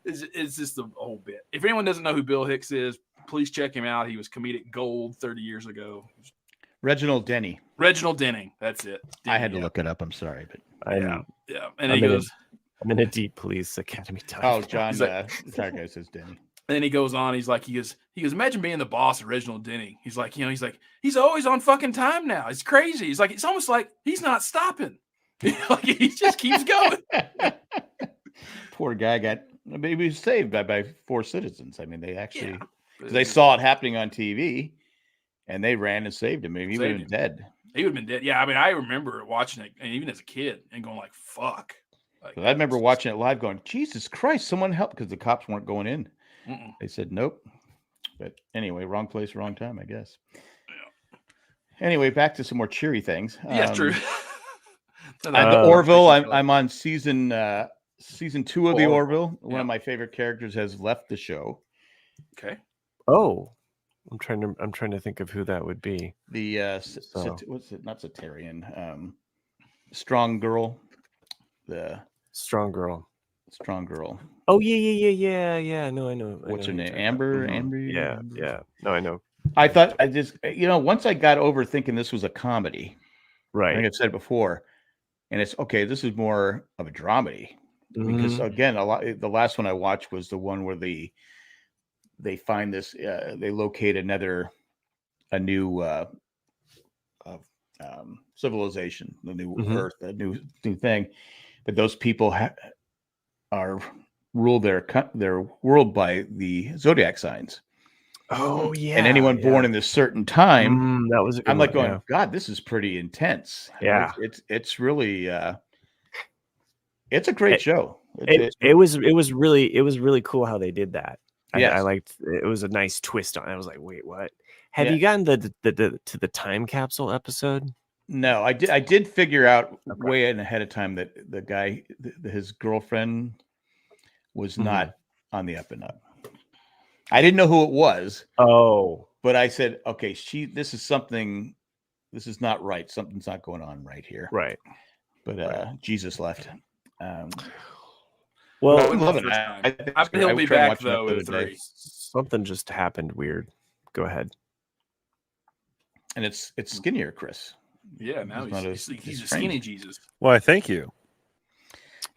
it's just the whole bit. If anyone doesn't know who Bill Hicks is, please check him out. He was comedic gold 30 years ago. Reginald Denny. Reginald Denning. That's it. I had to look it up. I'm sorry, but yeah. And he goes, I'm in a deep Police Academy time. Oh, John, sorry guy says Denny. And then he goes on. He's like, he goes, imagine being the boss of Reginald Denning. He's like, he's always on fucking time now. It's crazy. He's like, it's almost like he's not stopping. Like he just keeps going. Poor guy he was saved by 4 citizens. I mean, they actually they saw it happening on TV, and they ran and saved him. I mean, he would have been dead. He would have been dead. Yeah, I mean, I remember watching it, and even as a kid, and going like, "Fuck." I remember watching it live, going, "Jesus Christ, someone help!" Because the cops weren't going in. They said nope. But anyway, wrong place, wrong time, I guess. Anyway, back to some more cheery things. Yeah, true. The Orville. I'm on season 2 of the Orville. One of my favorite characters has left the show. Okay. Oh, I'm trying to think of who that would be. The what's it? Not Satarian. Strong girl. The strong girl. Strong girl. Oh yeah. No, I know. What's her name? Amber. Mm-hmm. Amber. Yeah. No, I know. I thought once I got over thinking this was a comedy, right? I think I've said it before, and it's okay. This is more of a dramedy because again, the last one I watched was the one where they find this, they locate a new civilization, the new Earth, a new thing, but those people are rule their world by the zodiac signs. Oh yeah, and anyone born in this certain time, that was. I'm like going, God, this is pretty intense. Yeah, it's really, it's a great show. It was really cool how they did that. Yes. I liked. It was a nice twist on. I was like, wait, what? Have you gotten to the time capsule episode? No, I did figure out way ahead of time that the guy, his girlfriend, was not on the up and up. I didn't know who it was. Oh, but I said, okay, this is not right. Something's not going on right here. Right. But Jesus left. Well, I'm loving it. I think he'll be back though in 3. Something just happened weird. Go ahead. And it's skinnier, Chris. Yeah, now he's a skinny Jesus. Why, thank you.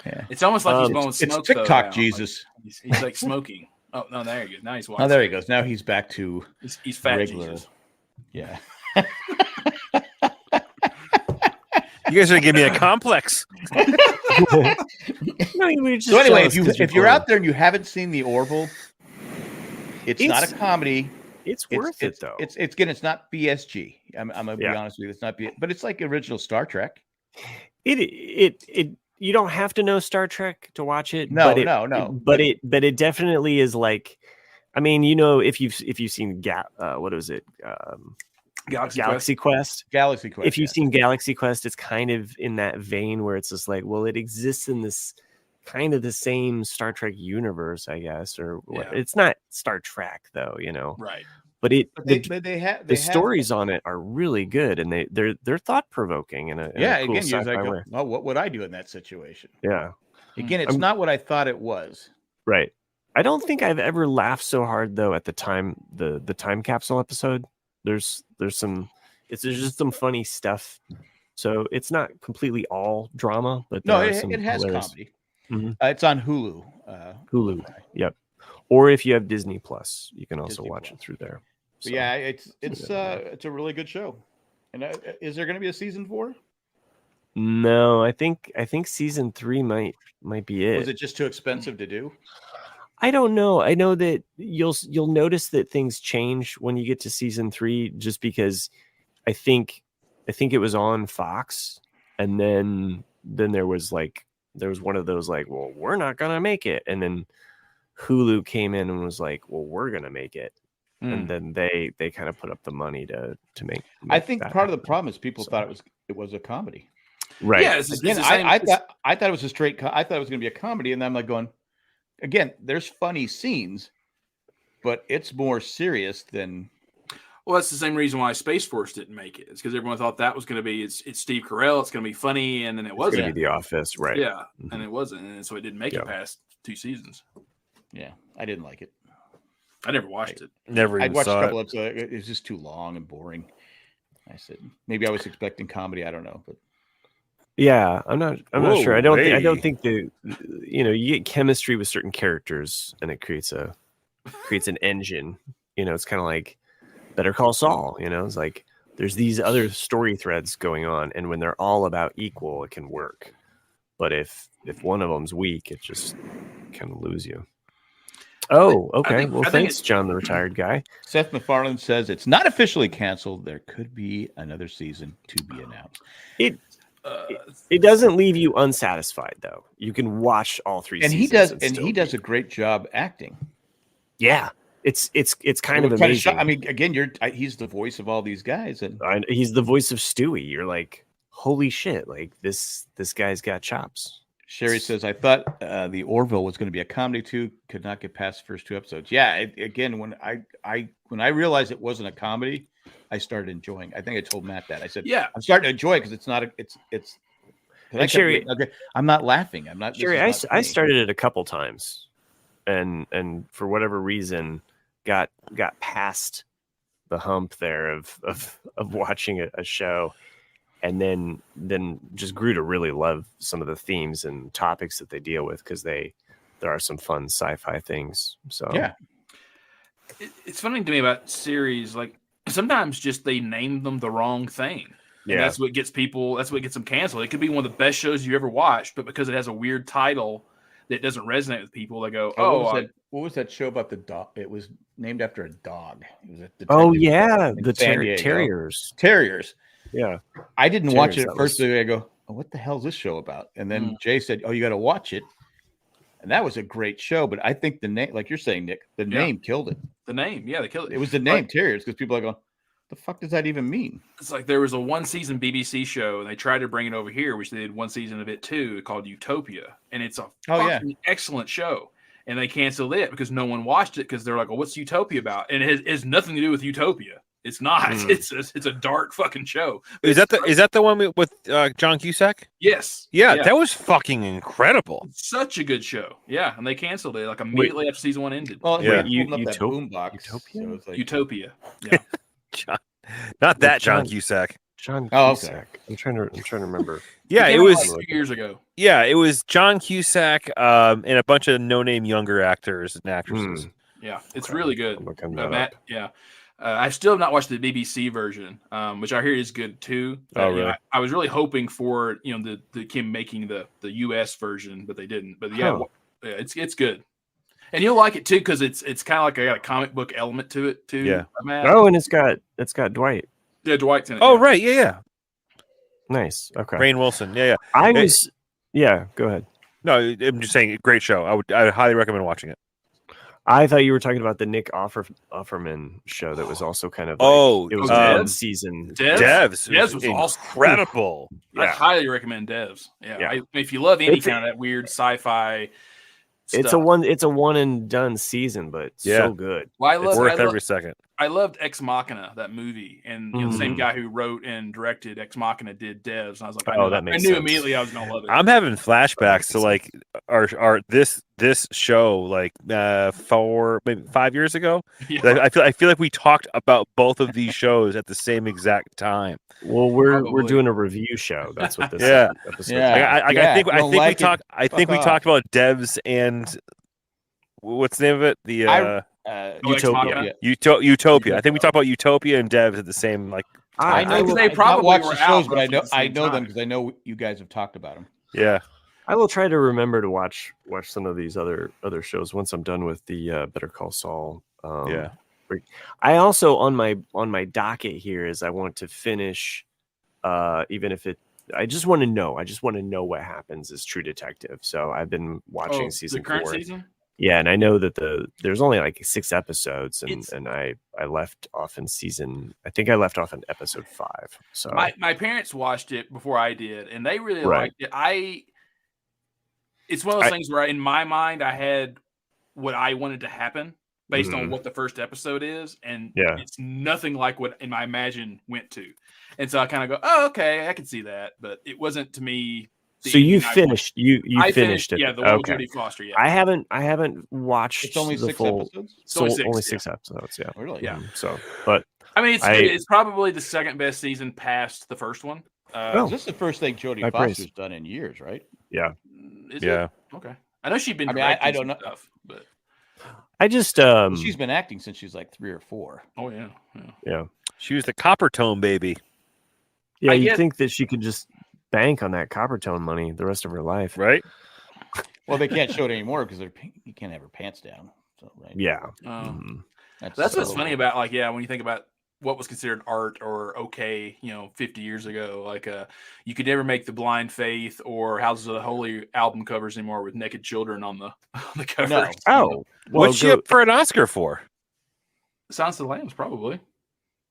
Yeah, it's almost like he's blowing smoke. It's TikTok Jesus. Like, he's like smoking. Oh no, there he goes. Now he's watching. Oh, there he goes. Now he's back to he's fat regular. Jesus. Yeah. You guys are gonna give me a complex. So anyway, if you're out there and you haven't seen the Orville, it's not a comedy. It's worth it though. It's not BSG. I'm gonna be honest with you. It's not but it's like original Star Trek. It you don't have to know Star Trek to watch it. No. But it definitely is like, I mean, if you've seen what was it? Galaxy Quest. If you've seen Galaxy Quest, it's kind of in that vein where it's just like, well, it exists in this kind of the same Star Trek universe, I guess, or it's not Star Trek though, Right. But the stories on it are really good, and they're thought provoking in a cool again, sci-fi way. Oh, what would I do in that situation? Yeah. Again, it's not what I thought it was. Right. I don't think I've ever laughed so hard though at the time capsule episode. There's just some funny stuff. So it's not completely all drama, but it has comedy. Mm-hmm. It's on Hulu. Hulu. Yep. Or if you have Disney Plus, you can also watch it through there. So, yeah, it's a really good show. And is there going to be a season 4? No, I think season 3 might be it. Was it just too expensive to do? I don't know. I know that you'll notice that things change when you get to season 3, just because I think it was on Fox, and then there was one of those like, well, we're not gonna make it, and then Hulu came in and was like, well, we're gonna make it, and then they kind of put up the money to make I think part of the problem is people thought it was a comedy. Right. Yeah. I thought it was I thought it was going to be a comedy, and then I'm like going, again, there's funny scenes, but it's more serious than. Well, that's the same reason why Space Force didn't make it. It's because everyone thought that was going to be it's Steve Carell. It's going to be funny, and then it wasn't. It's going to be The Office, right? Yeah, and it wasn't, and so it didn't make it past 2 seasons. Yeah, I didn't like it. I never watched it. I watched a couple episodes. It was just too long and boring. I said maybe I was expecting comedy. I don't know, but yeah, I'm not sure. I don't think you get chemistry with certain characters, and it creates an engine. It's kind of like Better Call Saul. It's like there's these other story threads going on, and when they're all about equal, it can work. But if one of them's weak, it just kind of lose you. Oh, okay. Thanks, John, the retired guy. Seth MacFarlane says it's not officially canceled. There could be another season to be announced. It doesn't leave you unsatisfied, though. You can watch all 3 seasons. And he does a great job acting. Yeah, it's kind of amazing. I mean, again, he's the voice of all these guys, and he's the voice of Stewie. You're like, holy shit! Like this guy's got chops. Sherry says, I thought the Orville was going to be a comedy too. Could not get past the first 2 episodes. Yeah, again, when I realized it wasn't a comedy, I started enjoying. I think I told Matt that. I said, yeah, I'm starting to enjoy it because it's not. It's. Sherry, I'm not laughing. I'm not. Sherry, I started it a couple times, and for whatever reason, got past the hump there of watching a show. And then just grew to really love some of the themes and topics that they deal with because there are some fun sci-fi things. So yeah, it's funny to me about series. Like sometimes just they name them the wrong thing. Yeah, and that's what gets people. That's what gets them canceled. It could be one of the best shows you ever watched, but because it has a weird title that doesn't resonate with people, they go, what was that show about the dog? It was named after a dog. It was the Terriers. Terriers. Yeah, I didn't watch it at first. I go, oh, what the hell is this show about? And then Jay said, oh, you got to watch it. And that was a great show. But I think the name, like you're saying, Nick, the name killed it. The name, yeah, they killed it. It was the name Terriers because people are going, the fuck does that even mean? It's like there was a 1-season BBC show and they tried to bring it over here, which they did 1 season of it too, called Utopia. And it's a excellent show. And they canceled it because no one watched it because they're like, well, what's Utopia about? And it has nothing to do with Utopia. It's not. It's a dark fucking show. Is that the one with John Cusack? Yes. Yeah, that was fucking incredible. Such a good show. Yeah, and they canceled it like immediately after season 1 ended. Well, yeah, Utopia. So Utopia. Yeah. Not that John Cusack. John Cusack. Okay. I'm trying to remember. Yeah, it was like 2 years ago. Yeah, it was John Cusack and a bunch of no-name younger actors and actresses. Yeah, it's really good. Matt, yeah. I still have not watched the BBC version, which I hear is good too. Oh, really? I was really hoping for the Kim making the US version, but they didn't. But yeah, it's good, and you'll like it too because it's kind of like got a comic book element to it too. Yeah. Matt. Oh, and it's got Dwight. Yeah, Dwight's in it. Oh, right, yeah. Nice. Okay. Rainn Wilson. Yeah. Go ahead. No, I'm just saying, great show. I would highly recommend watching it. I thought you were talking about the Nick Offerman show that was also kind of it was one season. Devs was incredible. I highly recommend Devs. Yeah. If you love any kind of that weird sci-fi stuff. It's a one and done season, but so good. Well, it's worth every second. I loved Ex Machina, that movie, and the same guy who wrote and directed Ex Machina did Devs. And I was like, I knew immediately I was gonna love it. I'm having flashbacks to like our this show like 5 years ago. Yeah. I feel like we talked about both of these shows at the same exact time. Well, we're doing a review show. That's what this episode. I think we talked about Devs and what's the name of it? Utopia. I think we talked about Utopia and Devs at the same like. I know they probably watch the shows, but I know them because I know you guys have talked about them. Yeah, I will try to remember to watch some of these other shows once I'm done with the Better Call Saul. I also on my docket here is I want to finish, even if it. I just want to know what happens as True Detective. So I've been watching season 4. Season? Yeah, and I know that there's only like 6 episodes, and I left off in season. I think I left off in episode 5. So my parents watched it before I did, and they really liked it. It's one of those things where in my mind I had what I wanted to happen based on what the first episode is, and it's nothing like what in my imagine went to, and so I kind of go, oh, okay, I can see that, but it wasn't to me. So you finished you finished it. Yeah, the one with Jodie Foster. Yeah, I haven't watched. It's only 6 episodes. Only 6 episodes. Yeah, really. Yeah. So, but I mean, it's probably the second best season past the first one. Is this the first thing Jodie Foster's done in years, right? Yeah. Is it? Okay. I know she'd been. I don't know stuff, but I just she's been acting since she's like 3 or 4. Oh yeah. She was the Copper Tone baby. Yeah, you think that she could just bank on that Copper Tone money the rest of her life, right? Well, they can't show it anymore because you can't have her pants down. So, right? Yeah. That's what's funny about when you think about what was considered art or okay, 50 years ago. Like you could never make the Blind Faith or Houses of the Holy album covers anymore with naked children on the on the covers. No. Oh, What's she up for an Oscar for? Silence of the Lambs, probably.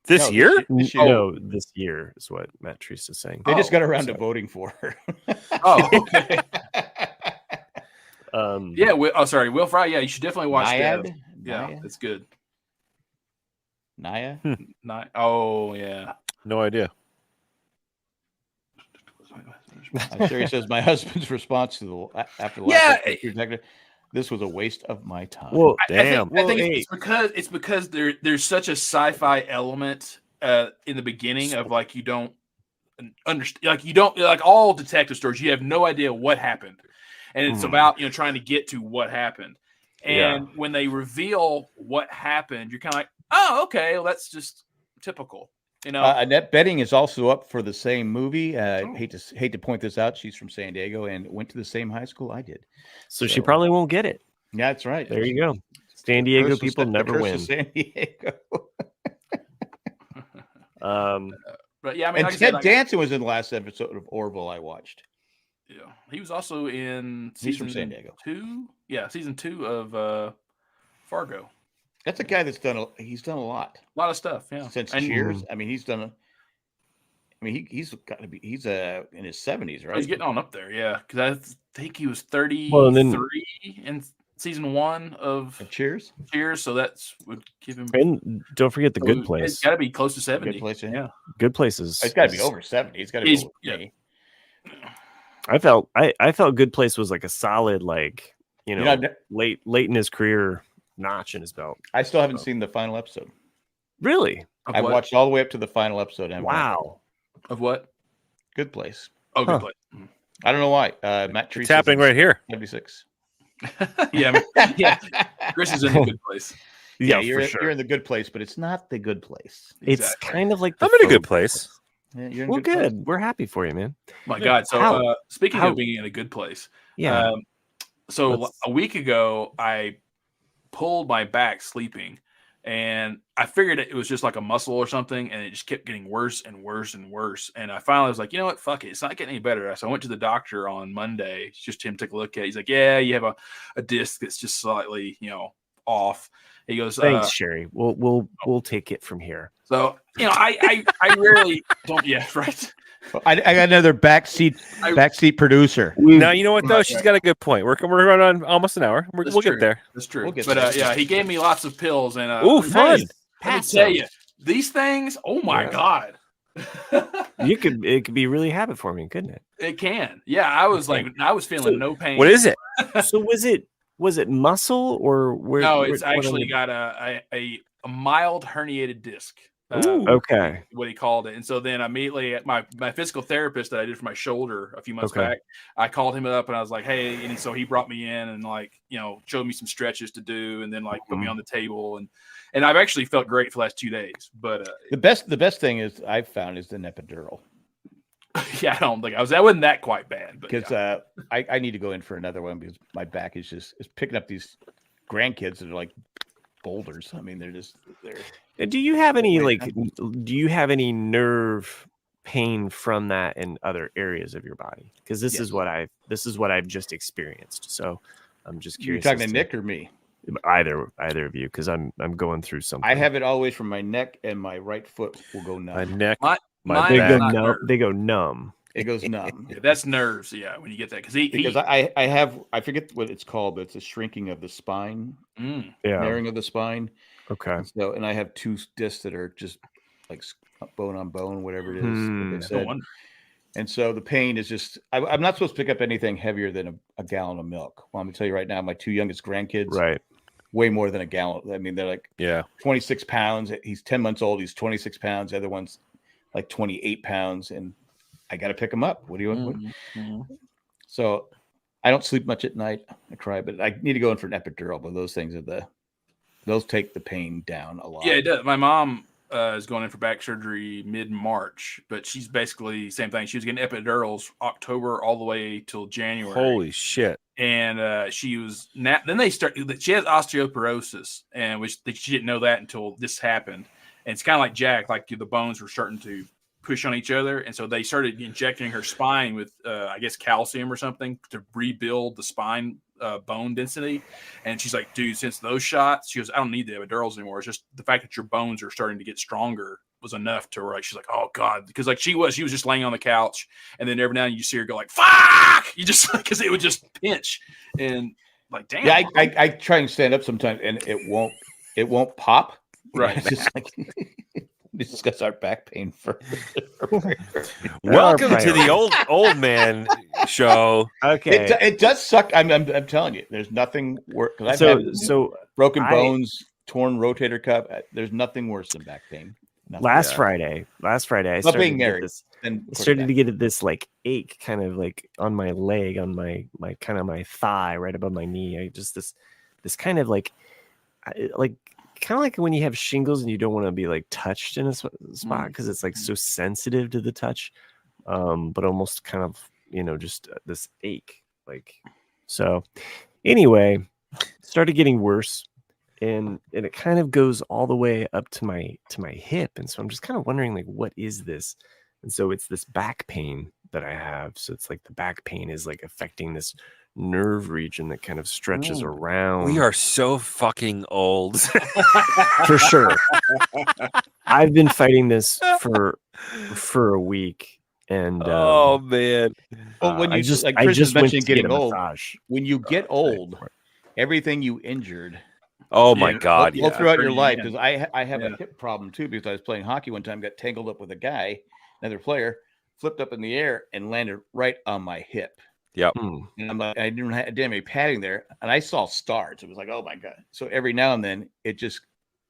This No, year? This year. No, this year is what Matt Treese is saying. They just got around to voting for her. Oh, okay. Yeah. Will Fry. Yeah, you should definitely watch that. Naiad? Yeah, Naya? it's good. Naya? Oh, yeah. No idea. I'm sure he says my husband's response to after the last episode, this was a waste of my time. Well, damn. I think it's because there's such a sci-fi element in the beginning of like you don't understand, like you don't like all detective stories. You have no idea what happened, and it's about trying to get to what happened. And when they reveal what happened, you're kind of like, oh, okay, well, that's just typical. Annette Bening is also up for the same movie. Hate to point this out. She's from San Diego and went to the same high school I did. So she probably won't get it. Yeah, that's right. There you go. San Diego people never win. San Diego. But yeah, I mean, and Ted Danson was in the last episode of Orville I watched. Yeah, he was also in He's from San Diego. 2. Yeah, season 2 of Fargo. That's a guy that's done a lot. A lot of stuff, yeah. Since Cheers. I mean, he's he's in his 70s, right? He's getting on up there, yeah. Because I think he was 33 in season 1 of Cheers. So that's would give him. And don't forget the Good Place. It's got to be close to 70. Good Place, yeah. Good Places. It's got to be over 70. It's got to be over me. I felt Good Place was like a solid, like late in his career notch in his belt. I still haven't seen the final episode. Really? I watched all the way up to the final episode. Wow. Of what? Good Place. Oh, Good Place. I don't know why. Matt Treese. It's happening right here. 76. Yeah. Chris is in the Good Place. Yeah, you're in the Good Place, but it's not the Good Place. It's kind of like I'm in a good place. Yeah, you're in well, good. place. We're happy for you, man. My God. So speaking of being in a good place, so a week ago I pulled my back sleeping, and I figured it was just like a muscle or something, and it just kept getting worse and worse and worse. And I finally was like, you know what, fuck it, it's not getting any better. So I went to the doctor on Monday, just him took a look at it. He's like, yeah, you have a disc that's just slightly, off. He goes, thanks, Sherry. We'll take it from here. So I rarely don't. Yeah, right. I got another backseat producer. Now you know what though, she's got a good point. We're running on almost an hour. We'll get there. That's true. He gave me lots of pills and ooh, fun. Let me tell you, these things. Oh my God. It could be really habit forming, couldn't it? It can. Yeah, I was feeling no pain. What is it? So was it muscle or where? No, it's actually got a mild herniated disc. Okay. What he called it. And so then immediately my physical therapist that I did for my shoulder a few months back, I called him up and I was like, hey, and so he brought me in and showed me some stretches to do and then put me on the table and I've actually felt great for the last 2 days. But the best thing is I've found is an epidural. Yeah, I don't think I wasn't that quite bad. Because I need to go in for another one because my back is picking up these grandkids that are like boulders. I mean, they're. Do you have any nerve pain from that in other areas of your body? Because this is what I've just experienced. So I'm just curious. You're talking to Nick or me? Either of you, because I'm going through something. I have it always from my neck and my right foot will go numb. My neck. They go numb. It goes numb. Yeah, that's nerves. Yeah, when you get that, because I forget what it's called, but it's a shrinking of the spine, narrowing of the spine. Okay. So, and I have 2 discs that are just like bone on bone, whatever it is. And so the pain is just. I'm not supposed to pick up anything heavier than a gallon of milk. Well, I'm gonna tell you right now, my 2 youngest grandkids, right, way more than a gallon. I mean, they're like 26 pounds. He's 10 months old. He's 26 pounds. The other one's like 28 pounds, and I got to pick them up. What do you want? Mm-hmm. So I don't sleep much at night. I cry, but I need to go in for an epidural. But those things those take the pain down a lot. Yeah, it does. My mom is going in for back surgery mid-March, but she's basically same thing. She was getting epidurals October all the way till January. Holy shit. And she was then they start. She has osteoporosis, and she didn't know that until this happened. And it's kind of like Jack, like the bones were starting to push on each other. And so they started injecting her spine with, I guess, calcium or something to rebuild the spine bone density. And she's like, dude, since those shots, she goes, I don't need the epidurals anymore. It's just the fact that your bones are starting to get stronger was enough to where like, she's like, oh God, because like she was just laying on the couch. And then every now and then you see her go like, fuck, you just, because it would just pinch and like, damn. Yeah, I try and stand up sometimes and it won't pop. Right. It's just like, discuss our back pain further. Welcome to the old man show. Okay, it does suck. I'm telling you, there's nothing worse. So broken bones, torn rotator cuff. There's nothing worse than back pain. Last Friday, I started to get this like ache, kind of like on my leg, on my kind of my thigh, right above my knee. I just this kind of like kind of like when you have shingles and you don't want to be like touched in a spot because it's like so sensitive to the touch, but almost kind of just this ache. Like so. Anyway, started getting worse. And it kind of goes all the way up to my hip, and so I'm just kind of wondering like, what is this? And so it's this back pain that I have. So it's like the back pain is like affecting this nerve region that kind of stretches around. We are so fucking old. For sure. I've been fighting this for a week, and oh man. Well, when you I Chris just mentioned getting old, massage. when you get old, everything you injured. Oh my God! All throughout your life, because I have a hip problem too. Because I was playing hockey one time, got tangled up with a guy, another player, flipped up in the air and landed right on my hip. Yep. And I'm like, I didn't have any padding there, and I saw stars. It was like, oh my God! So every now and then, it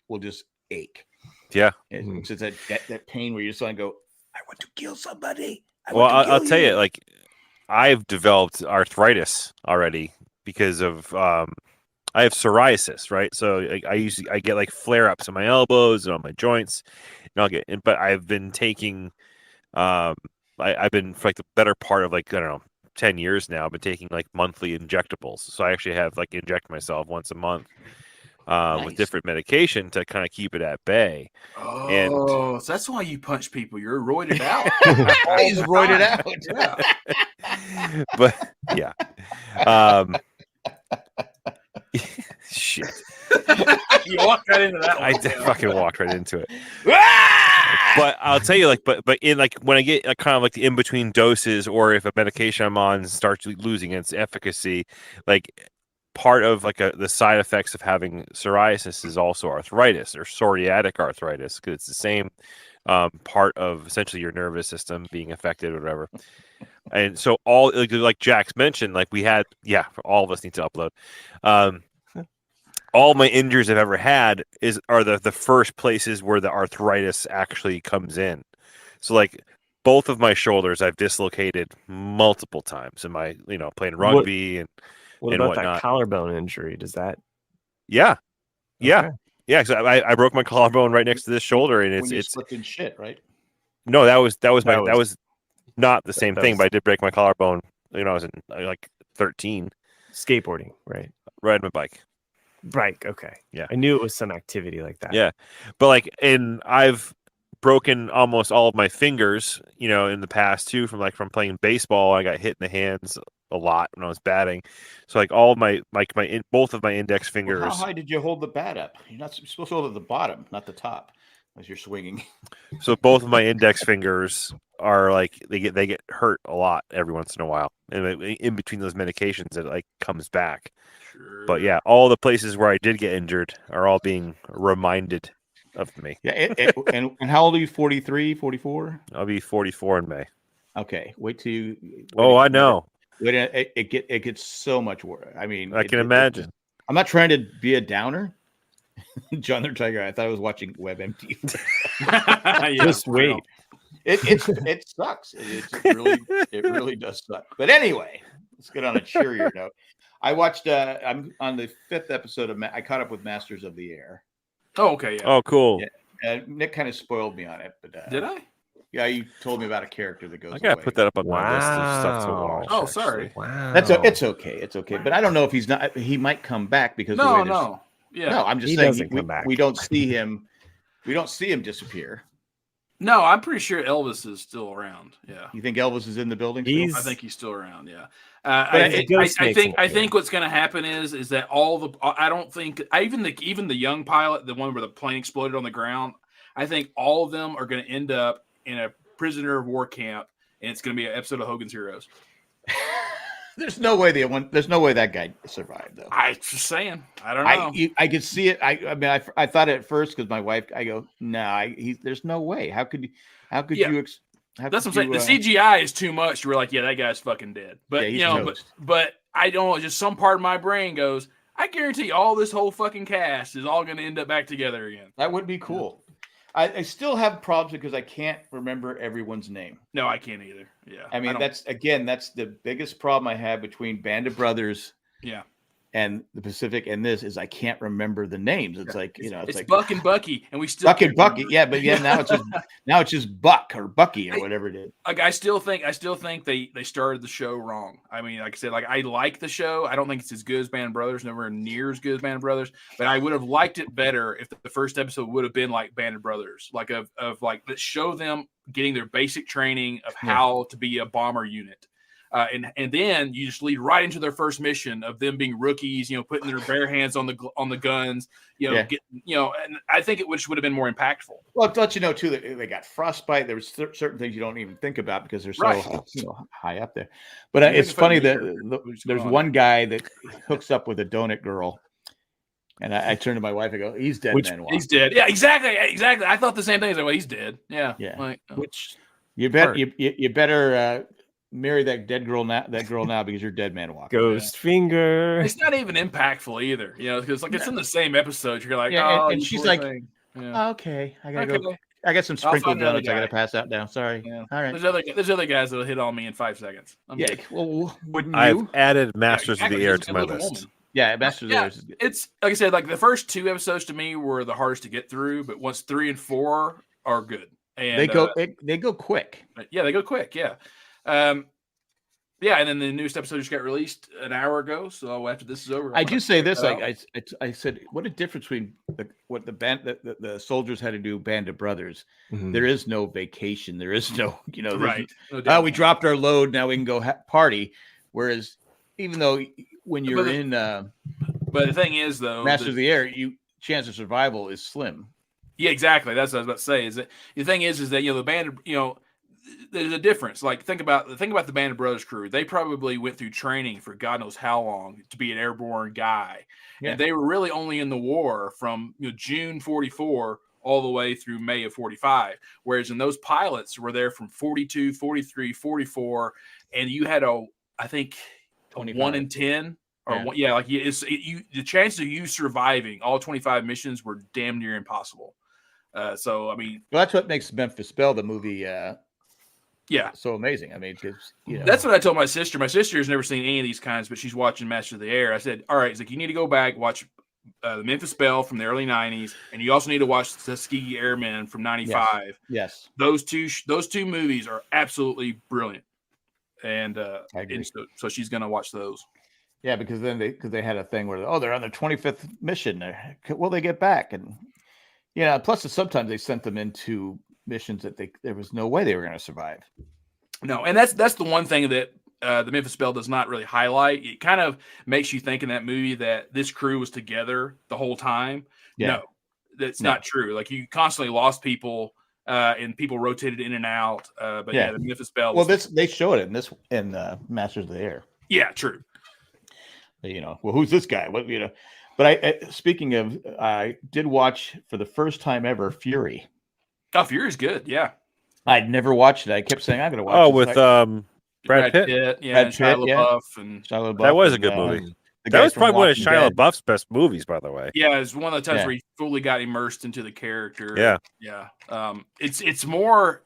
will just ache. Yeah. It's just that pain where you just want to go, I want to kill somebody. I'll tell you, like, I've developed arthritis already because of I have psoriasis, right? So I get like flare ups on my elbows and on my joints, and but I've been taking, I've been for like the better part of like, I don't know, 10 years now. I've been taking like monthly injectables. So I actually have like inject myself once a month with different medication to kind of keep it at bay. Oh, so that's why you punch people. You're roided out. He's roided out. Yeah. But yeah. Shit. You walked right into that one. I fucking walked right into it. But I'll tell you, like, but in like when I get like, kind of like the in between doses, or if a medication I'm on starts losing its efficacy, like part of like the side effects of having psoriasis is also arthritis or psoriatic arthritis, because it's the same part of essentially your nervous system being affected or whatever. And so all like Jack's mentioned, like we had, all of us need to upload. All my injuries I've ever had are the first places where the arthritis actually comes in. So like both of my shoulders I've dislocated multiple times in my playing rugby and about whatnot. That collarbone injury? Does that? Yeah. Okay. Yeah. So I broke my collarbone right next to this shoulder, and it's flipping shit, right? No, that was not the same thing, but I did break my collarbone. I was in like 13. Skateboarding, right? Riding my bike. Right. Okay. Yeah. I knew it was some activity like that. Yeah. But like, and I've broken almost all of my fingers, in the past too, from playing baseball. I got hit in the hands a lot when I was batting. So like all of my both of my index fingers. Well, how high did you hold the bat up? You're supposed to hold it at the bottom, not the top, as you're swinging. So both of my index fingers are like they get hurt a lot every once in a while, and in between those medications it like comes back. Sure. But yeah, all the places where I did get injured are all being reminded of me. Yeah, and how old are you? 43, 44? I'll be 44 in May. Okay, wait till you. I know. It gets so much worse. I mean, I can imagine. I'm not trying to be a downer. John the Tiger, I thought I was watching WebMD. Just wait. It sucks. It really does suck. But anyway, let's get on a cheerier note. I watched. I'm on the 5th episode of. I caught up with Masters of the Air. Oh, okay. Yeah. Oh, cool. Yeah. Nick kind of spoiled me on it, but did I? Yeah, you told me about a character that goes. I gotta away. put that up on my list of stuff to watch. Oh, sorry. Wow. It's okay. It's okay. But I don't know if he's not. He might come back because no. Yeah. No, I'm just he saying doesn't come back. We don't see him. We don't see him disappear. No, I'm pretty sure Elvis is still around. Yeah. You think Elvis is in the building still? I think he's still around. Yeah. I think what's going to happen is that I don't think even the young pilot, the one where the plane exploded on the ground, I think all of them are going to end up in a prisoner of war camp, and it's going to be an episode of Hogan's Heroes. There's no way that guy survived, though. I just saying. I don't know. I could see it. I mean, I thought at first because my wife. I go, no. There's no way. How could you? That's what I'm saying. The CGI is too much. You were like, yeah, that guy's fucking dead. But but I don't know. Just some part of my brain goes, I guarantee all this whole fucking cast is all going to end up back together again. That would be cool. I still have problems because I can't remember everyone's name. No, I can't either. Yeah. I mean, that's the biggest problem I have between Band of Brothers and the Pacific and this is I can't remember the names. It's like, it's like Buck and Bucky, and we still Buck and Bucky. Yeah, but now it's just Buck or Bucky or whatever it is. Like I still think they started the show wrong. I mean, like I said, like I like the show. I don't think it's as good as Band of Brothers, nowhere near as good as Band of Brothers, but I would have liked it better if the first episode would have been like Band of Brothers, like of like let's show them getting their basic training of how to be a bomber unit. And then you just lead right into their first mission of them being rookies, putting their bare hands on the guns, and I think it would have been more impactful. Well, to let you know too that they got frostbite. There was certain things you don't even think about because they're so high up there. But it's funny that there's one guy that hooks up with a donut girl, and I turn to my wife and go, "He's dead, man. He's dead." Yeah, exactly. I thought the same thing. I was like, "Well, he's dead." Yeah. Like, which you better. Marry that girl now because you're dead man walking. Ghost finger. It's not even impactful either, because like it's in the same episode. You're like, and she's like, okay, I gotta go. I got some sprinkled donuts. I gotta pass out now. Sorry. Yeah. All right. There's other guys that'll hit on me in 5 seconds. Well, wouldn't you? I've added Masters of the Air to my list. Yeah, Masters of the Air. It's like I said, like the first 2 episodes to me were the hardest to get through, but once 3 and 4 are good. And they go quick. Yeah, they go quick. Yeah. And then the newest episode just got released an hour ago. So after this is over, I do say this: I said, what a difference between what the soldiers had to do, Band of Brothers. Mm-hmm. There is no vacation. There is no, right. We dropped our load. Now we can go party. Whereas, even though when you're but the thing is, though, Masters of the Air, chance of survival is slim. Yeah, exactly. That's what I was about to say. Is that the thing is that the band, there's a difference. Like think about the Band of Brothers crew. They probably went through training for God knows how long to be an airborne guy, and they were really only in the war from June 44 all the way through May of 45. Whereas in those pilots were there from 42, 43, 44, and you had I think 1 in 10 or the chances of you surviving all 25 missions were damn near impossible. So I mean, well, that's what makes Memphis Belle the movie. So amazing. I mean, because that's what I told my sister. My sister has never seen any of these kinds, but she's watching Master of the Air. I said, "All right, it's like you need to go back watch the Memphis Belle from the early '90s, and you also need to watch the Tuskegee Airmen from '95. Yes, those two movies are absolutely brilliant, and so she's gonna watch those. Yeah, because then they had a thing where they're on their 25th mission. Will they get back? And plus sometimes they sent them into missions that there was no way they were going to survive. No, and that's the one thing that the Memphis Belle does not really highlight. It kind of makes you think in that movie that this crew was together the whole time. Yeah. No, that's not true. Like you constantly lost people and people rotated in and out. But the Memphis Belle. Well, they show it in Masters of the Air. Yeah, true. Well, who's this guy? What But I speaking of, I did watch for the first time ever Fury. Oh, Fury's good. Yeah, I'd never watched it. I kept saying I'm going to watch. Oh, with Brad Pitt. Brad Pitt, Shia LaBeouf, and Shia LaBeouf. That was a good movie. That was probably one of Shia LaBeouf's best movies, by the way. Yeah, it's one of the times where he fully got immersed into the character. Yeah. It's more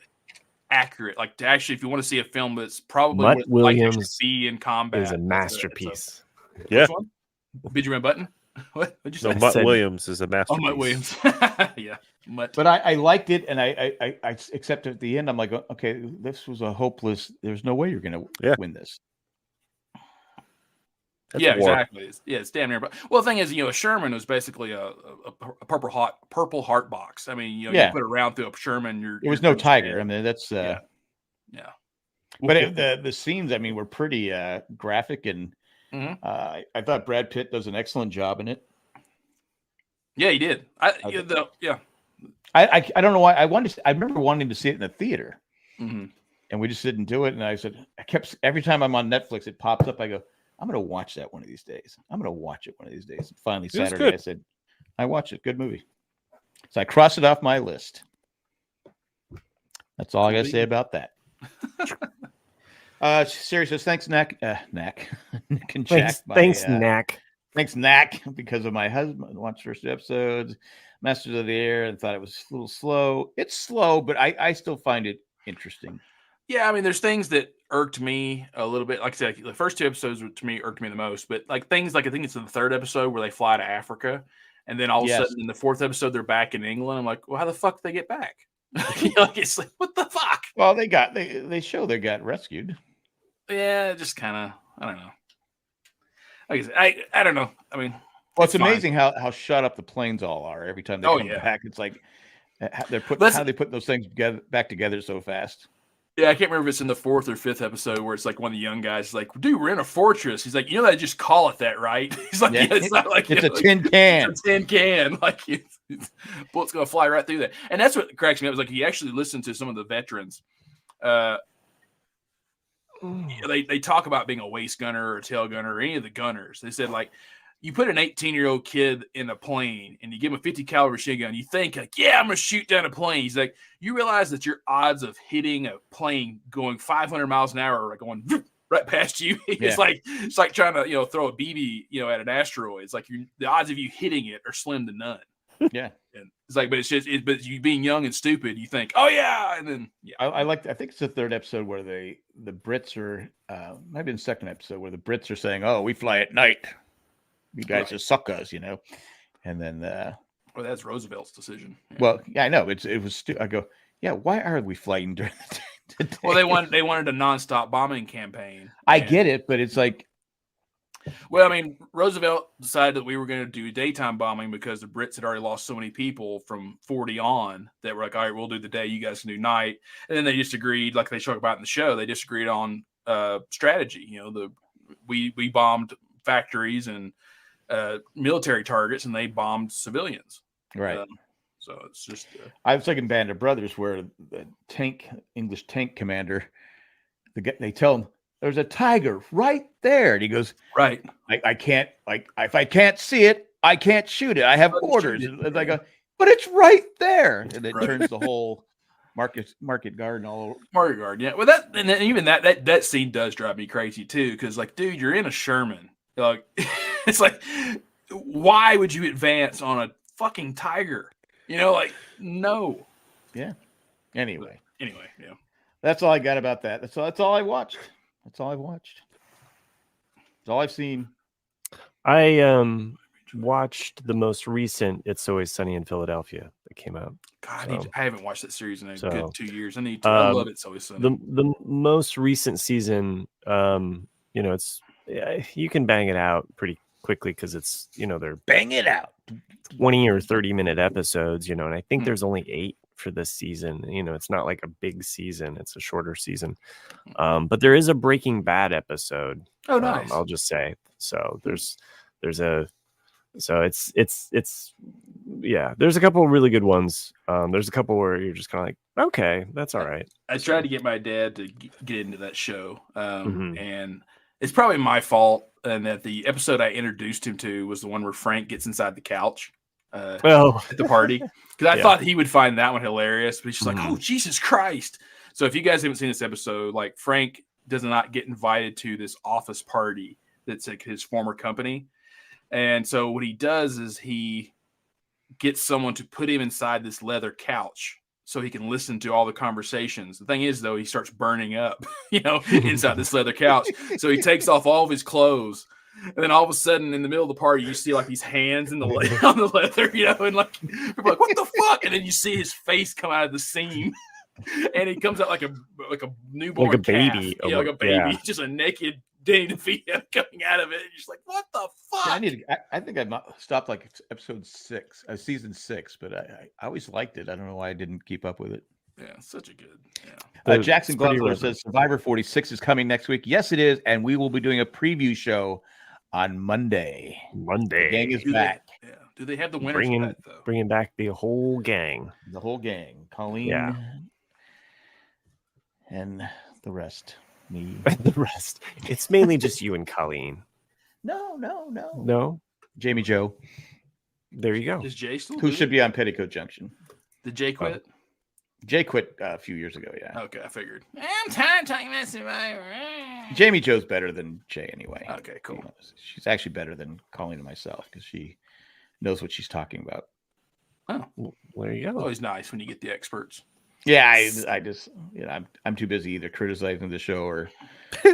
accurate. Like to actually, if you want to see a film that's probably Mutt Williams like to see in combat, is a masterpiece. Benjamin Button. What did you say? No, Mutt Williams is a masterpiece. Oh, Mutt Williams. Yeah. But I liked it, and I except at the end, I'm like, okay, this was a hopeless. There's no way you're going to win this. That's yeah, war. exactly. It's damn near. Well, the thing is, a Sherman was basically a purple heart box. I mean, you put it around through a Sherman. It was no Tiger. I mean, that's yeah. But the scenes, I mean, were pretty graphic, and I thought Brad Pitt does an excellent job in it. Yeah, he did. I don't know why I remember wanting to see it in the theater, and we just didn't do it. And I said, every time I'm on Netflix, it pops up. I go, I'm going to watch that one of these days. I'm going to watch it one of these days. And finally, Saturday, I said, I watch it. Good movie. So I crossed it off my list. That's all I got to say about that. Serious. Thanks, Nick and Jack. Thanks, Knack. Thanks, Knack, because of my husband watched first episodes, Masters of the Air, and thought it was a little slow. It's slow, but I still find it interesting. Yeah, I mean, there's things that irked me a little bit. Like I said, the first 2 episodes to me irked me the most. But like things like I think it's in the 3rd episode where they fly to Africa, and then all of a sudden in the 4th episode they're back in England. I'm like, well, how the fuck did they get back? It's like, what the fuck? Well, they show they got rescued. Yeah, just kind of, I don't know. Like I don't know. I mean, well, it's amazing how shut up the planes all are every time they come back. It's like how they put those things back together so fast. Yeah, I can't remember if it's in the 4th or 5th episode where it's like one of the young guys is like, dude, we're in a fortress. He's like, they just call it that, right? He's like, it's not like it's a tin can. It's a tin can. Like bullet's gonna fly right through that. And that's what cracks me up. It was like he actually listened to some of the veterans. They talk about being a waist gunner or a tail gunner or any of the gunners. They said, like, you put an 18-year-old kid in a plane and you give him a 50 caliber machine gun, you think like, yeah, I'm going to shoot down a plane. He's like, you realize that your odds of hitting a plane going 500 miles an hour or going right past you, it's like trying to, throw a BB, at an asteroid. It's like the odds of you hitting it are slim to none. Yeah. And it's like, but it's just, but you being young and stupid, you think, oh yeah. And then, I think it's the 3rd episode where the Brits are, maybe in the 2nd episode where the Brits are saying, oh, we fly at night. You guys are suckers, and then well, that's Roosevelt's decision. Yeah. Well, yeah, I know it was. I go, yeah. Why are we flying during the day? Well, they wanted a nonstop bombing campaign. I get it, but it's like, well, I mean, Roosevelt decided that we were going to do daytime bombing because the Brits had already lost so many people from 40 on that we're like, all right, we'll do the day, you guys can do night, and then they just agreed, like they talk about in the show, they just agreed on strategy. We bombed factories and military targets, and they bombed civilians. Right. So it's just. I was thinking Band of Brothers, where the English tank commander, they tell him there's a tiger right there, and he goes, right. I can't, if I can't see it, I can't shoot it. I have orders. And I go, but it's right there, and it turns the whole market garden all over. Market garden, yeah. Well, that scene does drive me crazy too, because like, dude, you're in a Sherman. Like, it's like, why would you advance on a fucking tiger? Like, no. Yeah. Anyway, yeah. That's all I got about that. That's all I watched. That's all I've watched. That's all I've seen. I watched the most recent It's Always Sunny in Philadelphia that came out. God, I haven't watched that series in a good 2 years. I need to. I love It's Always Sunny. The most recent season, it's you can bang it out pretty quickly because it's they're bang it out 20 or 30-minute episodes, and I think there's only 8 for this season. It's not like a big season, it's a shorter season, but there is a Breaking Bad episode. Oh, nice. I'll just say so. There's there's a couple of really good ones. There's a couple where you're just kind of like, okay, that's all right. I tried to get my dad to get into that show, and it's probably my fault. And that the episode I introduced him to was the one where Frank gets inside the couch at the party, because I thought he would find that one hilarious. But he's just like, oh, Jesus Christ. So if you guys haven't seen this episode, like, Frank does not get invited to this office party that's like his former company. And so what he does is he gets someone to put him inside this leather couch so he can listen to all the conversations. The thing is, though, he starts burning up, inside this leather couch. So he takes off all of his clothes. And then all of a sudden, in the middle of the party, you see like these hands on the leather, and like people are like, what the fuck? And then you see his face come out of the seam. And he comes out like a newborn, like a baby, like a baby, just a naked Danny DeVito coming out of it. You're just like, what the fuck? I think I stopped like episode 6, season 6, but I always liked it. I don't know why I didn't keep up with it. Yeah, such a good. Yeah. Jackson Glover says Survivor 46 is coming next week. Yes, it is, and we will be doing a preview show on Monday. The gang is back. Do they have the winners for that, though? Bringing back the whole gang. The whole gang. Colleen and the rest. Me. The rest. It's mainly just you and Colleen. No. Jamie Joe. There you go. Is Jay still Who should be on Petticoat Junction. Did Jay quit? Jay quit a few years ago, yeah. Okay, I figured. I'm tired of talking about Survivor. Jamie Joe's better than Jay anyway. Okay, cool. She's actually better than Colleen and myself because she knows what she's talking about. Oh, well, there you go. Always nice when you get the experts. Yeah, I just, I'm too busy either criticizing the show or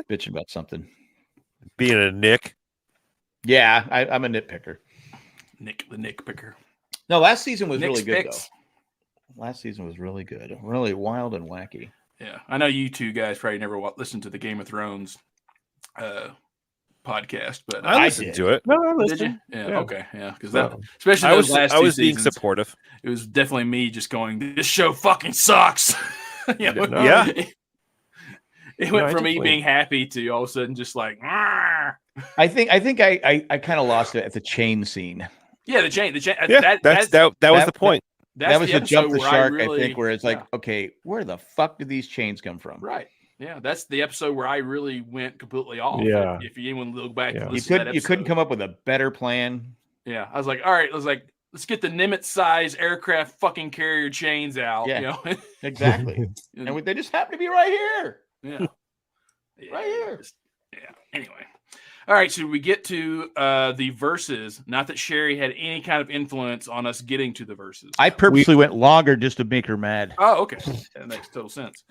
bitching about something. Being a Nick. Yeah, I'm a nitpicker. Nick the nitpicker. No, last season was Nick's really good, picks. though. Last season was really good. Really wild and wacky. Yeah, I know you two guys probably never listened to the Game of Thrones podcast, but I listened to it. No, I did listened. you? Yeah, Yeah. okay, yeah, because that, especially I those was last I two was being seasons, supportive. it was definitely me just going, "This show fucking sucks." You know? Yeah. It went I from me definitely- being happy to all of a sudden just like, "Arr." I think I kind of lost it at the chain scene. Yeah, the chain. Yeah, that was the point. That was the jump the episode shark, I really- think, where it's like, yeah. okay, where the fuck did these chains come from? Right. Yeah, that's the episode where I really went completely off. Yeah. If you anyone look back, Yeah. and You listen to that couldn't episode. come up with a better plan. Yeah, I was like, all right, let's get the Nimitz-size aircraft fucking carrier chains out. Yeah. You know? Exactly. and they just happen to be right here. Yeah. Right here. Yeah. Anyway. All right. So we get to the verses. Not that Sherry had any kind of influence on us getting to the verses. I purposely went longer just to make her mad. Oh, okay. That makes total sense.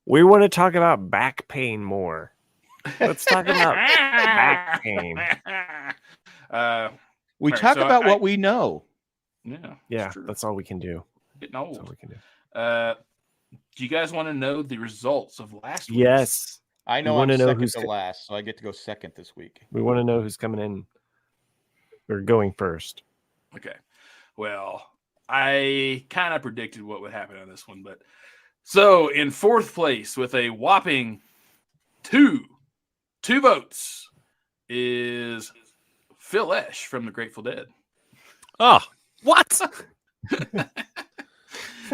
We want to talk about back pain more. Let's talk about back pain. We Right, talk so about what we know. Yeah. Yeah, true. that's all we can do. Getting That's all old. we can do. Do you guys want to know the results of last week? Yes. I know We I'm wanna know second who's to co- last, so I get to go second this week. We want to know who's coming in or going first. Okay. Well, I kind of predicted what would happen on this one, but so in fourth place with a whopping two votes is Phil Esch from the Grateful Dead. Oh, what?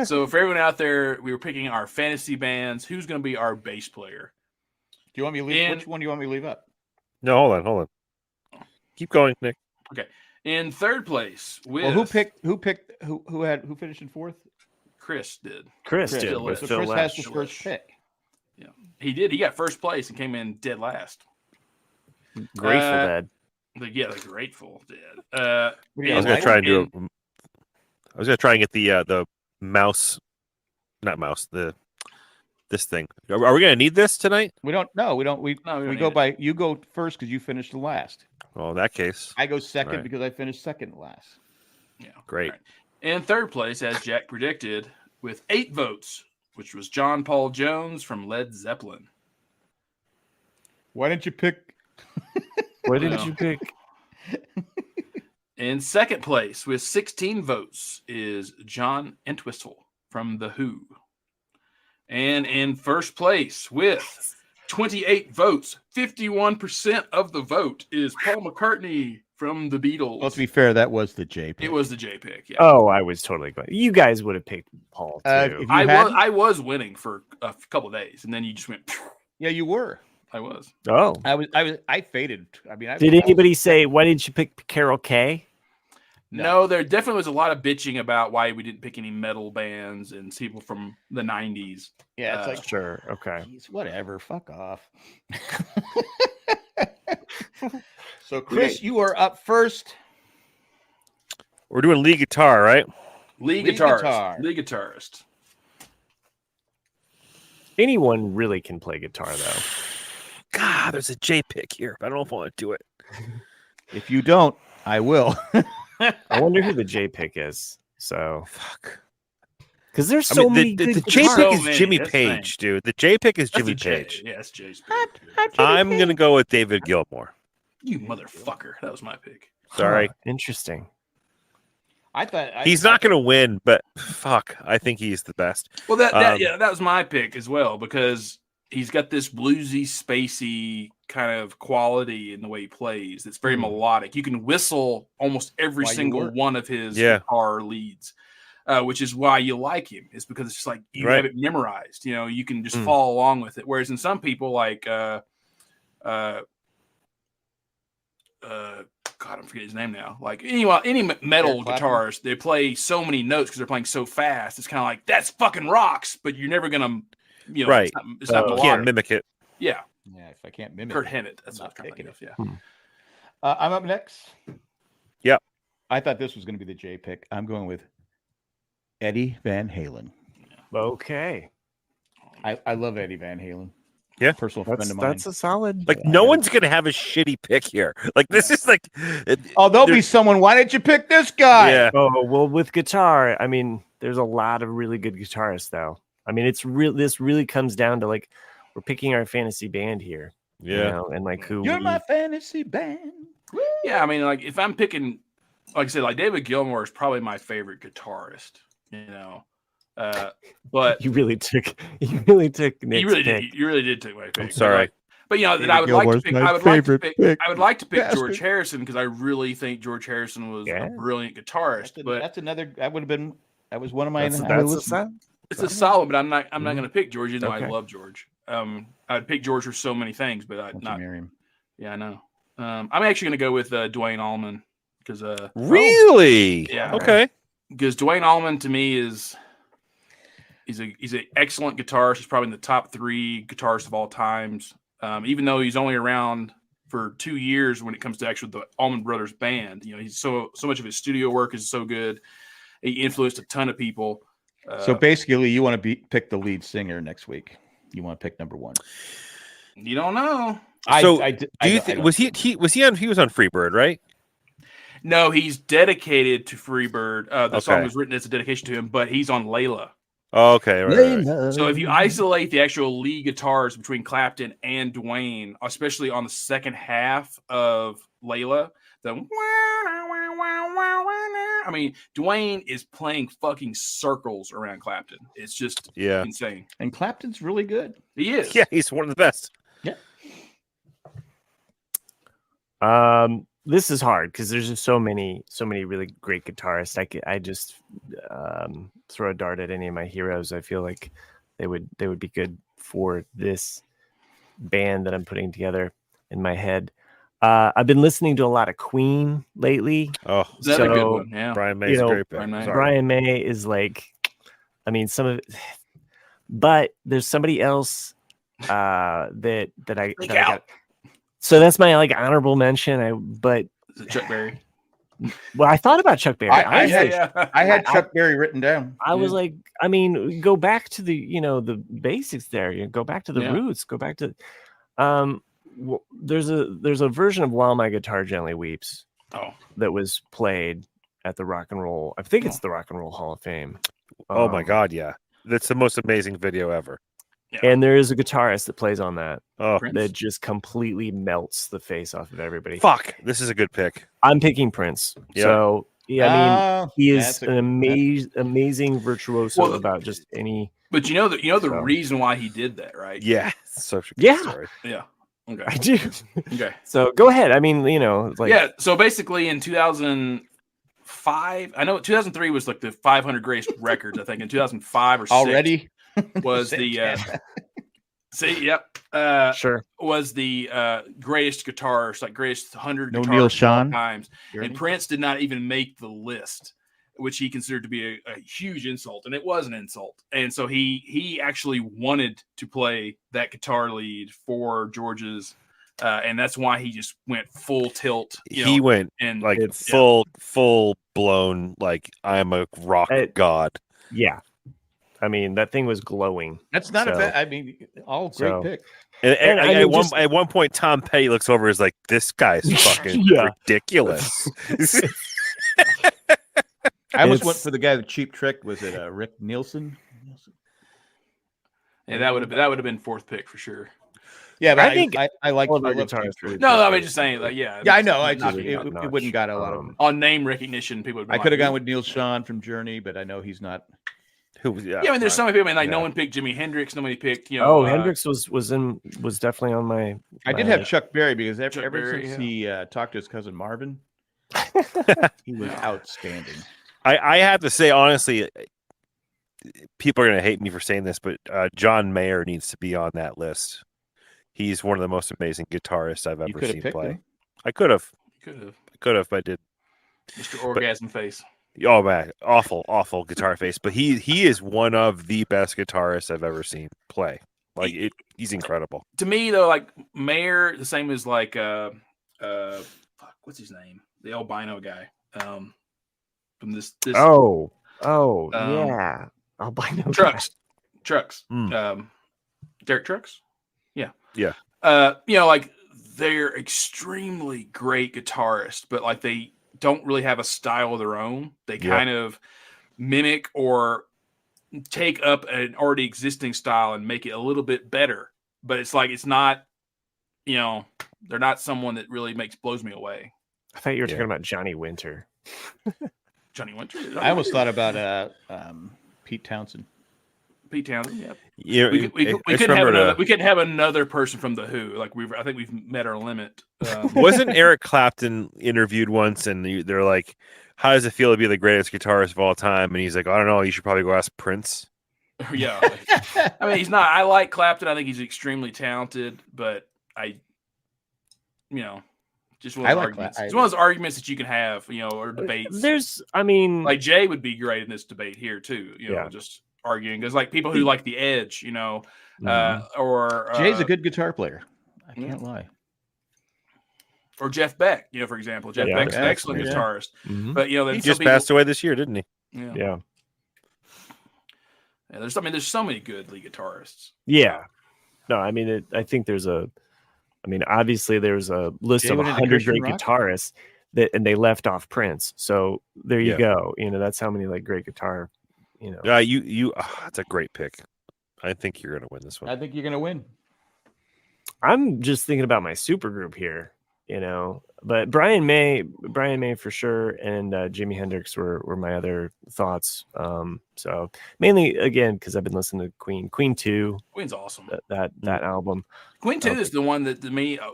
So for everyone out there, we were picking our fantasy bands. Who's going to be our bass player? Do you want me to leave? Which one do you want me to leave up? No, hold on. Keep going, Nick. In third place with Well, who finished in fourth? Chris did. Chris Chris. did Phil with Esch. So Phil Chris has Lesh. the first pick. He did. He got first place and came in dead last. Grateful Dead. The Grateful Dead. What do you I was know? gonna try and do and- it. I was gonna try and get the mouse, not mouse. This thing. Are we gonna need this tonight? We don't. No, we don't. No, we don't We need go it. by. You go first because you finished the last. Well, in that case, I go second Right. because I finished second last. Yeah. great. All right. In third place, as Jack predicted, with 8 votes, which was John Paul Jones from Led Zeppelin. Why didn't you pick? What did Well. you pick? In second place, with 16 votes, is John Entwistle from The Who. And in first place, with 28 votes, 51% of the vote, is Paul McCartney from The Beatles. Well, to be fair, that was the J pick. It was the J pick. Yeah. Oh, I was totally going. You guys would have picked Paul too. If you I hadn't- was winning for a couple of days, and then you just went. Phew. Yeah, you were. I was. Oh, I faded. I mean, did anybody say why didn't you pick Carol Kay? No, there definitely was a lot of bitching about why we didn't pick any metal bands and people from the 90s. Yeah, it's like Sure. Okay. geez, whatever. Fuck off. So, Chris, you are up first. We're doing lead guitar, right? Lead Lead guitarist. guitar. Lead guitarist. Anyone really can play guitar though. God, there's a J pick here. But I don't know if I want to do it. If you don't, I will. I wonder who the J pick is. So, Fuck. Because there's so many good the J guitars. pick So is many, Jimmy that's the thing. Page, dude. The J pick is That's Jimmy a J. Page. Yeah, it's Jay's pick. I'm gonna go with David Gilmour. You motherfucker. That was my pick. Sorry, Interesting. I thought he's not gonna win, but fuck, I think he's the best. Well, that was my pick as well because he's got this bluesy, spacey kind of quality in the way he plays. It's very melodic. You can whistle almost every single one of his guitar leads, which is why you like him. It's because it's just like you have it memorized. You know, you can just follow along with it. Whereas in some people like God, I'm forgetting his name now. Like any metal guitarist, they play so many notes because they're playing so fast. It's kind of like that's fucking rocks, but you're never gonna, you know, right? It's not You melodic. can't mimic it. Yeah, if I can't mimic Kurt Hennett. That's what not I'm picking thinking it. of. Yeah. I'm up next. Yep. I thought this was going to be the J pick. I'm going with Eddie Van Halen. Okay. I love Eddie Van Halen. Yeah, personal friend of mine. That's a solid. Like no one's gonna have a shitty pick here. Like this is like. There'll be someone. Why didn't you pick this guy? Yeah. Oh well, with guitar, I mean, there's a lot of really good guitarists, though. I mean, it's real. This really comes down to like we're picking our fantasy band here. Yeah. You know, and like who You're my fantasy band. Woo! Yeah, I mean, like if I'm picking, like I said, like David Gilmour is probably my favorite guitarist. You know, but you really took Nick's pick. You really did take my pick. I'm sorry. But you know that I would like to pick. I would like to pick George Harrison because I really think George Harrison was a brilliant guitarist. That was one of my. It's a solid, but I'm not going to pick George. Even though I love George. I'd pick George for so many things, but I'd not marry him. Yeah, I know. I'm actually going to go with Dwayne Allman because really, yeah, okay. Because Dwayne Allman to me he's an excellent guitarist. He's probably in the top 3 guitarists of all times. Even though he's only around for 2 years when it comes to actually the Allman Brothers band, you know, he's so much of his studio work is so good. He influenced a ton of people. So basically, you want to pick the lead singer next week. You want to pick number 1. You don't know. So do you think was he was on Freebird, right? No, he's dedicated to Freebird. The song was written as a dedication to him, but he's on Layla. Oh, okay, right. So if you isolate the actual lead guitars between Clapton and Dwayne, especially on the second half of Layla, I mean, Dwayne is playing fucking circles around Clapton. It's just insane. And Clapton's really good. He is. Yeah, he's one of the best. Yeah. This is hard because there's just so many really great guitarists. I just throw a dart at any of my heroes. I feel like they would be good for this band that I'm putting together in my head. I've been listening to a lot of Queen lately. Oh, that's a good one. Yeah, Brian May's a great pick. Brian May is like, I mean, some of it, but there's somebody else that I got. So that's my like honorable mention. Is it Chuck Berry? Well, I thought about Chuck Berry. I had Chuck Berry written down. I was like, I mean, go back to the basics there. You go back to the roots. Go back to, there's a version of While My Guitar Gently Weeps. That was played at the Rock and Roll. I think it's the Rock and Roll Hall of Fame. Oh my God, yeah, that's the most amazing video ever. Yeah. And there is a guitarist that plays on that Prince? that just completely melts the face off of everybody. Fuck, this is a good pick. I'm picking Prince. Yeah. So I mean, he is an amazing virtuoso about just any. But you know the reason why he did that, right? Yeah, such a good story. Yeah. Okay. I do. Okay. So go ahead. I mean, So basically, in 2005, I know 2003 was like the 500 greatest records. I think in 2005 or 6 already was the sure was the greatest guitarist, like greatest 100 no guitarists Neil Sean of all times, and Prince did not even make the list, which he considered to be a huge insult, and it was an insult. And so he actually wanted to play that guitar lead for George's, and that's why he just went full tilt. He went and like full blown, like I'm a rock god. Yeah. I mean, that thing was glowing. That's not a bad. I mean, all great pick. And at one point, Tom Petty looks over, is like, "This guy's fucking ridiculous." I almost went for the guy with Cheap Trick. Was it Rick Nielsen? Yeah, that would have been fourth pick for sure. Yeah, but I think I like all of our Cheap guitarists Trick. really No, I good. mean just saying, like, yeah, Yeah, I know. I not- just it wouldn't got a lot of. on name recognition. People would. I could have gone with Neil Sean from Journey, but I know he's not. Who was Yeah, I mean, there's so many people. I mean, like no Yeah. one picked Jimi Hendrix. Nobody picked. You know, Hendrix was definitely on my. I did have Chuck Berry because ever Berry, since he talked to his cousin Marvin, he was outstanding. I have to say honestly, people are going to hate me for saying this, but John Mayer needs to be on that list. He's one of the most amazing guitarists I've ever seen play. Him. I could have, Could have. but I did. Mr. Orgasm Face. Oh man, awful guitar face. But he is one of the best guitarists I've ever seen play. Like he's incredible. To me, though, like Mayer, the same as like what's his name? The albino guy. From this yeah, albino Trucks. Derek Trucks. Yeah. Like they're extremely great guitarists, but like they don't really have a style of their own. They kind of mimic or take up an already existing style and make it a little bit better. But it's like it's not, they're not someone that really blows me away. I thought you were talking about Johnny Winter. Johnny Winter. I almost thought about Pete Townsend. Pete Townsend, yeah. We couldn't have another person from the Who. Like I think we've met our limit. Wasn't Eric Clapton interviewed once, and they're like, "How does it feel to be the greatest guitarist of all time?" And he's like, "I don't know. You should probably go ask Prince." Yeah, I mean, he's not. I like Clapton. I think he's extremely talented, but just one of those arguments. It's one of those arguments that you can have, or debates. Like Jay would be great in this debate here too. Just arguing because like people who like the Edge, or Jay's a good guitar player. I can't lie. Or Jeff Beck, for example, Beck's an excellent guitarist. Mm-hmm. But he just passed away this year, didn't he? Yeah. There's so many good lead guitarists. Yeah. No, I mean, obviously there's a list of 100 great guitarists and they left off Prince. So there you go. That's how many like great guitar. That's a great pick. I think you're going to win this one. I think you're going to win. I'm just thinking about my super group here, but Brian May for sure, and Jimi Hendrix were my other thoughts. So mainly again because I've been listening to Queen 2. Queen's awesome. That album. Queen 2 is the one that to me. I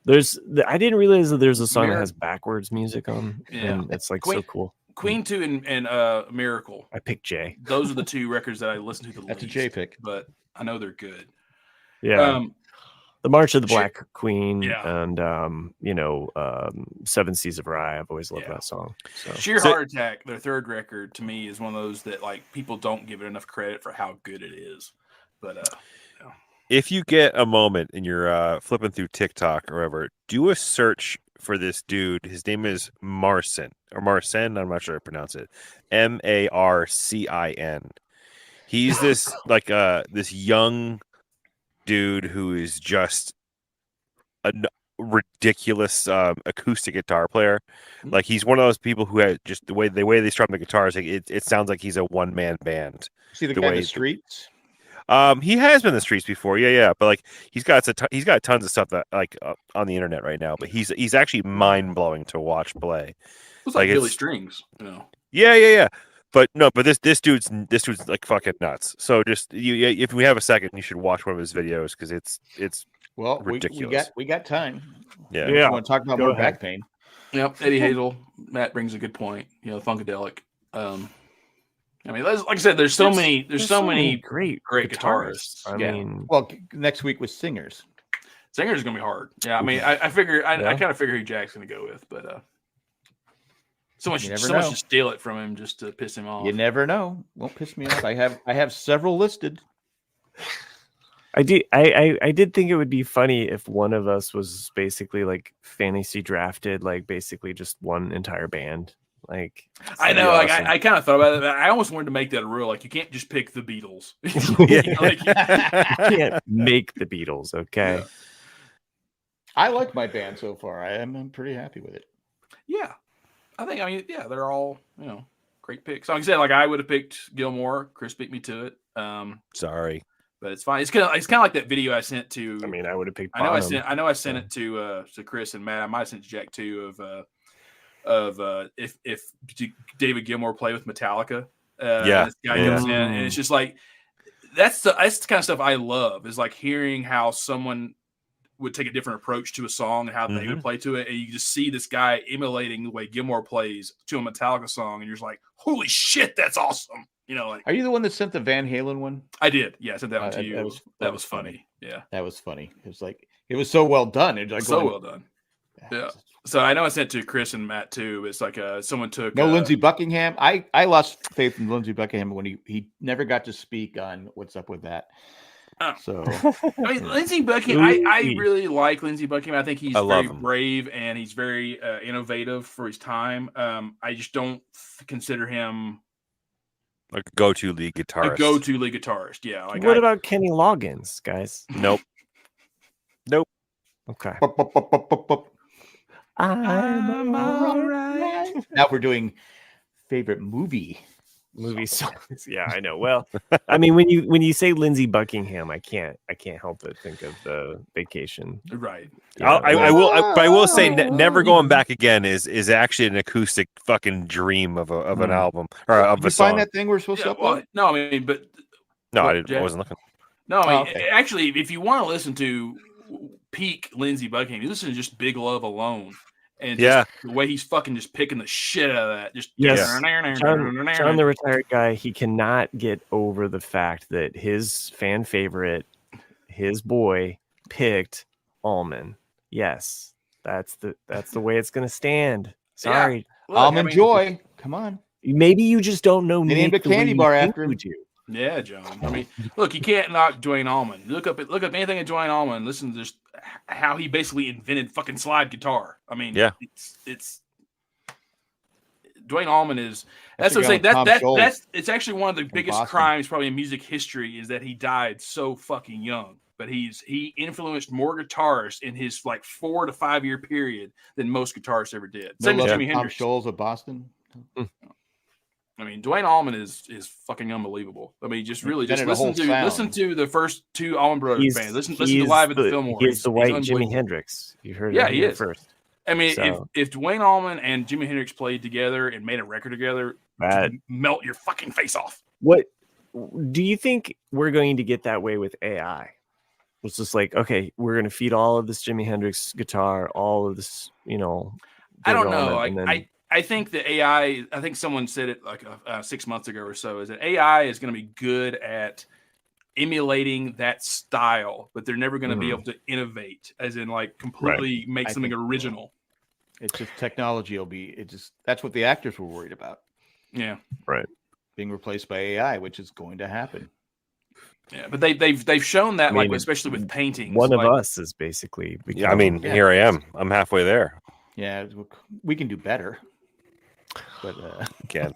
didn't realize that there's a song that has backwards music on. Yeah, and it's like so cool. Queen 2 and Miracle. I picked Jay. Those are the two records that I listen to the least. That's a Jay pick, but I know they're good. Yeah. The March of the Black Queen, yeah. And 7 Seas of Rye. I've always loved that song. So. Sheer Heart Attack, their third record, to me is one of those that like people don't give it enough credit for how good it is. But if you get a moment and you're flipping through TikTok or whatever, do a search for this dude. His name is Marcin. I'm not sure how to pronounce it. Marcin. He's this like this young dude who is just a ridiculous acoustic guitar player. Like he's one of those people who had just the way they strum the guitars. Like it sounds like he's a one-man band. See the guy in the streets. He has been in the streets before, yeah. But like he's got tons of stuff that like on the internet right now. But he's actually mind blowing to watch play. It's like Billy Strings, Yeah. But this dude's like fucking nuts. So just if we have a second, you should watch one of his videos because it's ridiculous. We got time. Yeah. You want to talk about more back pain? Yep. Eddie Hazel, Matt brings a good point. Funkadelic. I mean, like I said, there's so many great guitarists. I mean, well, next week was Singers. Singers is gonna be hard. Yeah, I mean, I figure I kind of figure who Jack's gonna go with, but someone should steal it from him just to piss him off. You never know. Won't piss me off. I have several listed. I did think it would be funny if one of us was basically like fantasy drafted, like basically just one entire band. Like I know, awesome. I kind of thought about it. I almost wanted to make that a rule. Like you can't just pick the Beatles. You can't make the Beatles. Okay. Yeah. I like my band so far. I'm pretty happy with it. Yeah, I mean, yeah, they're all great picks. Like I said, like I would have picked Gilmore. Chris beat me to it. Sorry, but it's fine. It's kind of like that video I sent to. I mean, I would have picked. I know I sent it to Chris and Matt. I might have sent Jack too of if David Gilmour play with Metallica. This guy comes in, and it's just like that's the kind of stuff I love. Is like hearing how someone would take a different approach to a song and how they would play to it, and you just see this guy emulating the way Gilmore plays to a Metallica song, and you're just like, "Holy shit, that's awesome!" Like, are you the one that sent the Van Halen one? I did. Yeah, I sent that one to you. That was funny. Yeah, that was funny. It was like it was so well done. It was like so well done. Yeah. So I know I sent it to Chris and Matt too. It's like someone took Lindsey Buckingham. I lost faith in Lindsey Buckingham when he never got to speak on what's up with that. So I mean, Lindsey Buckingham. I really like Lindsey Buckingham. I think he's very brave and he's very innovative for his time. I just don't consider him like a go-to lead guitarist. Yeah. Like what about Kenny Loggins, guys? Nope. Okay. I'm all right. Now we're doing favorite movie songs. Yeah, I know. Well, I mean, when you say Lindsey Buckingham, I can't help but think of the Vacation. Right. Yeah. I will say, Never Going Back Again is actually an acoustic fucking dream of an album or of a song. Find that thing we're supposed to upload? No, I mean, but no, I wasn't looking. No, I mean, actually, if you want to listen to peak Lindsey Buckingham, you listen to just Big Love alone. And the way he's fucking just picking the shit out of that. Just John, the retired guy, he cannot get over the fact that his fan favorite, his boy, picked Allman. Yes, that's the way it's gonna stand. Sorry, Almond Joy. Come on. Maybe you just don't know. They named a candy bar after him. Yeah, John. I mean, look, you can't knock Dwayne Allman. Look up anything at Dwayne Allman. Listen to just how he basically invented fucking slide guitar. I mean, it's Dwayne Allman is. That's what I'm saying. That's it's actually one of the biggest crimes probably in music history is that he died so fucking young. But he influenced more guitarists in his like 4 to 5 year period than most guitarists ever did. Same as Jimi Hendrix. Tom Scholes of Boston. I mean, Dwayne Allman is fucking unbelievable. I mean, just listen to the first two Allman Brothers bands. Listen to Live at the Fillmore. He's the white Jimi Hendrix. You heard it he is. First. I mean, if Dwayne Allman and Jimi Hendrix played together and made a record together, melt your fucking face off. What do you think we're going to get that way with AI? It's just like, okay, we're going to feed all of this Jimi Hendrix guitar, all of this, I don't know. I think the AI, I think someone said it like 6 months ago or so, is that AI is going to be good at emulating that style, but they're never going to be able to innovate, as in like completely make something original. It's just technology that's what the actors were worried about. Yeah. Right. Being replaced by AI, which is going to happen. Yeah, but they've shown that, like especially with paintings. One of us is basically. I mean, here I am. I'm halfway there. Yeah, we can do better. But can.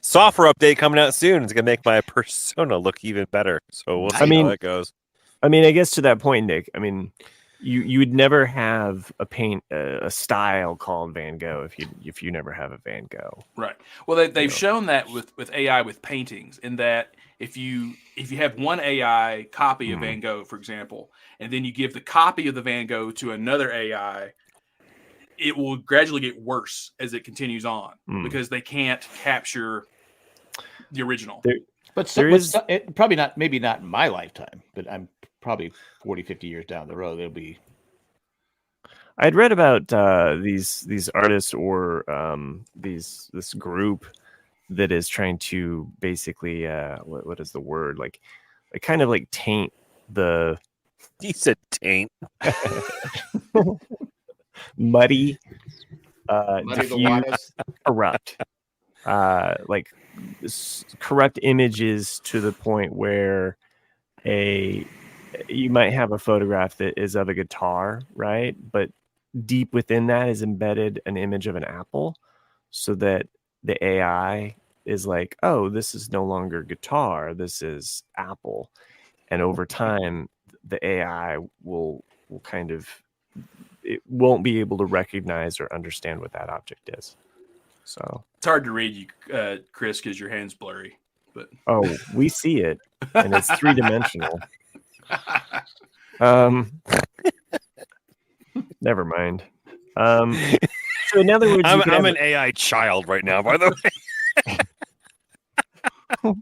Software update coming out soon. It's gonna make my persona look even better. So we'll see how that goes. I mean, I guess to that point, Nick. I mean, you would never have a style called Van Gogh if you never have a Van Gogh. Right. Well, they've shown that with AI with paintings, in that if you have one AI copy of Van Gogh, for example, and then you give the copy of the Van Gogh to another AI, it will gradually get worse as it continues on because they can't capture the original. Probably not, maybe not in my lifetime, but I'm probably 40, 50 years down the road. It'll be. I'd read about these artists or this group that is trying to basically what is the word, like kind of like taint the. He said taint. Muddy, diffuse, corrupt, corrupt images to the point where you might have a photograph that is of a guitar, right? But deep within that is embedded an image of an apple, so that the AI is like, oh, this is no longer guitar, this is apple. And over time, the AI will kind of it won't be able to recognize or understand what that object is. So It's hard to read you, Chris, because your hand's blurry. But we see it, and it's 3-dimensional. Never mind. So in other words, I'm an AI child right now, by the way.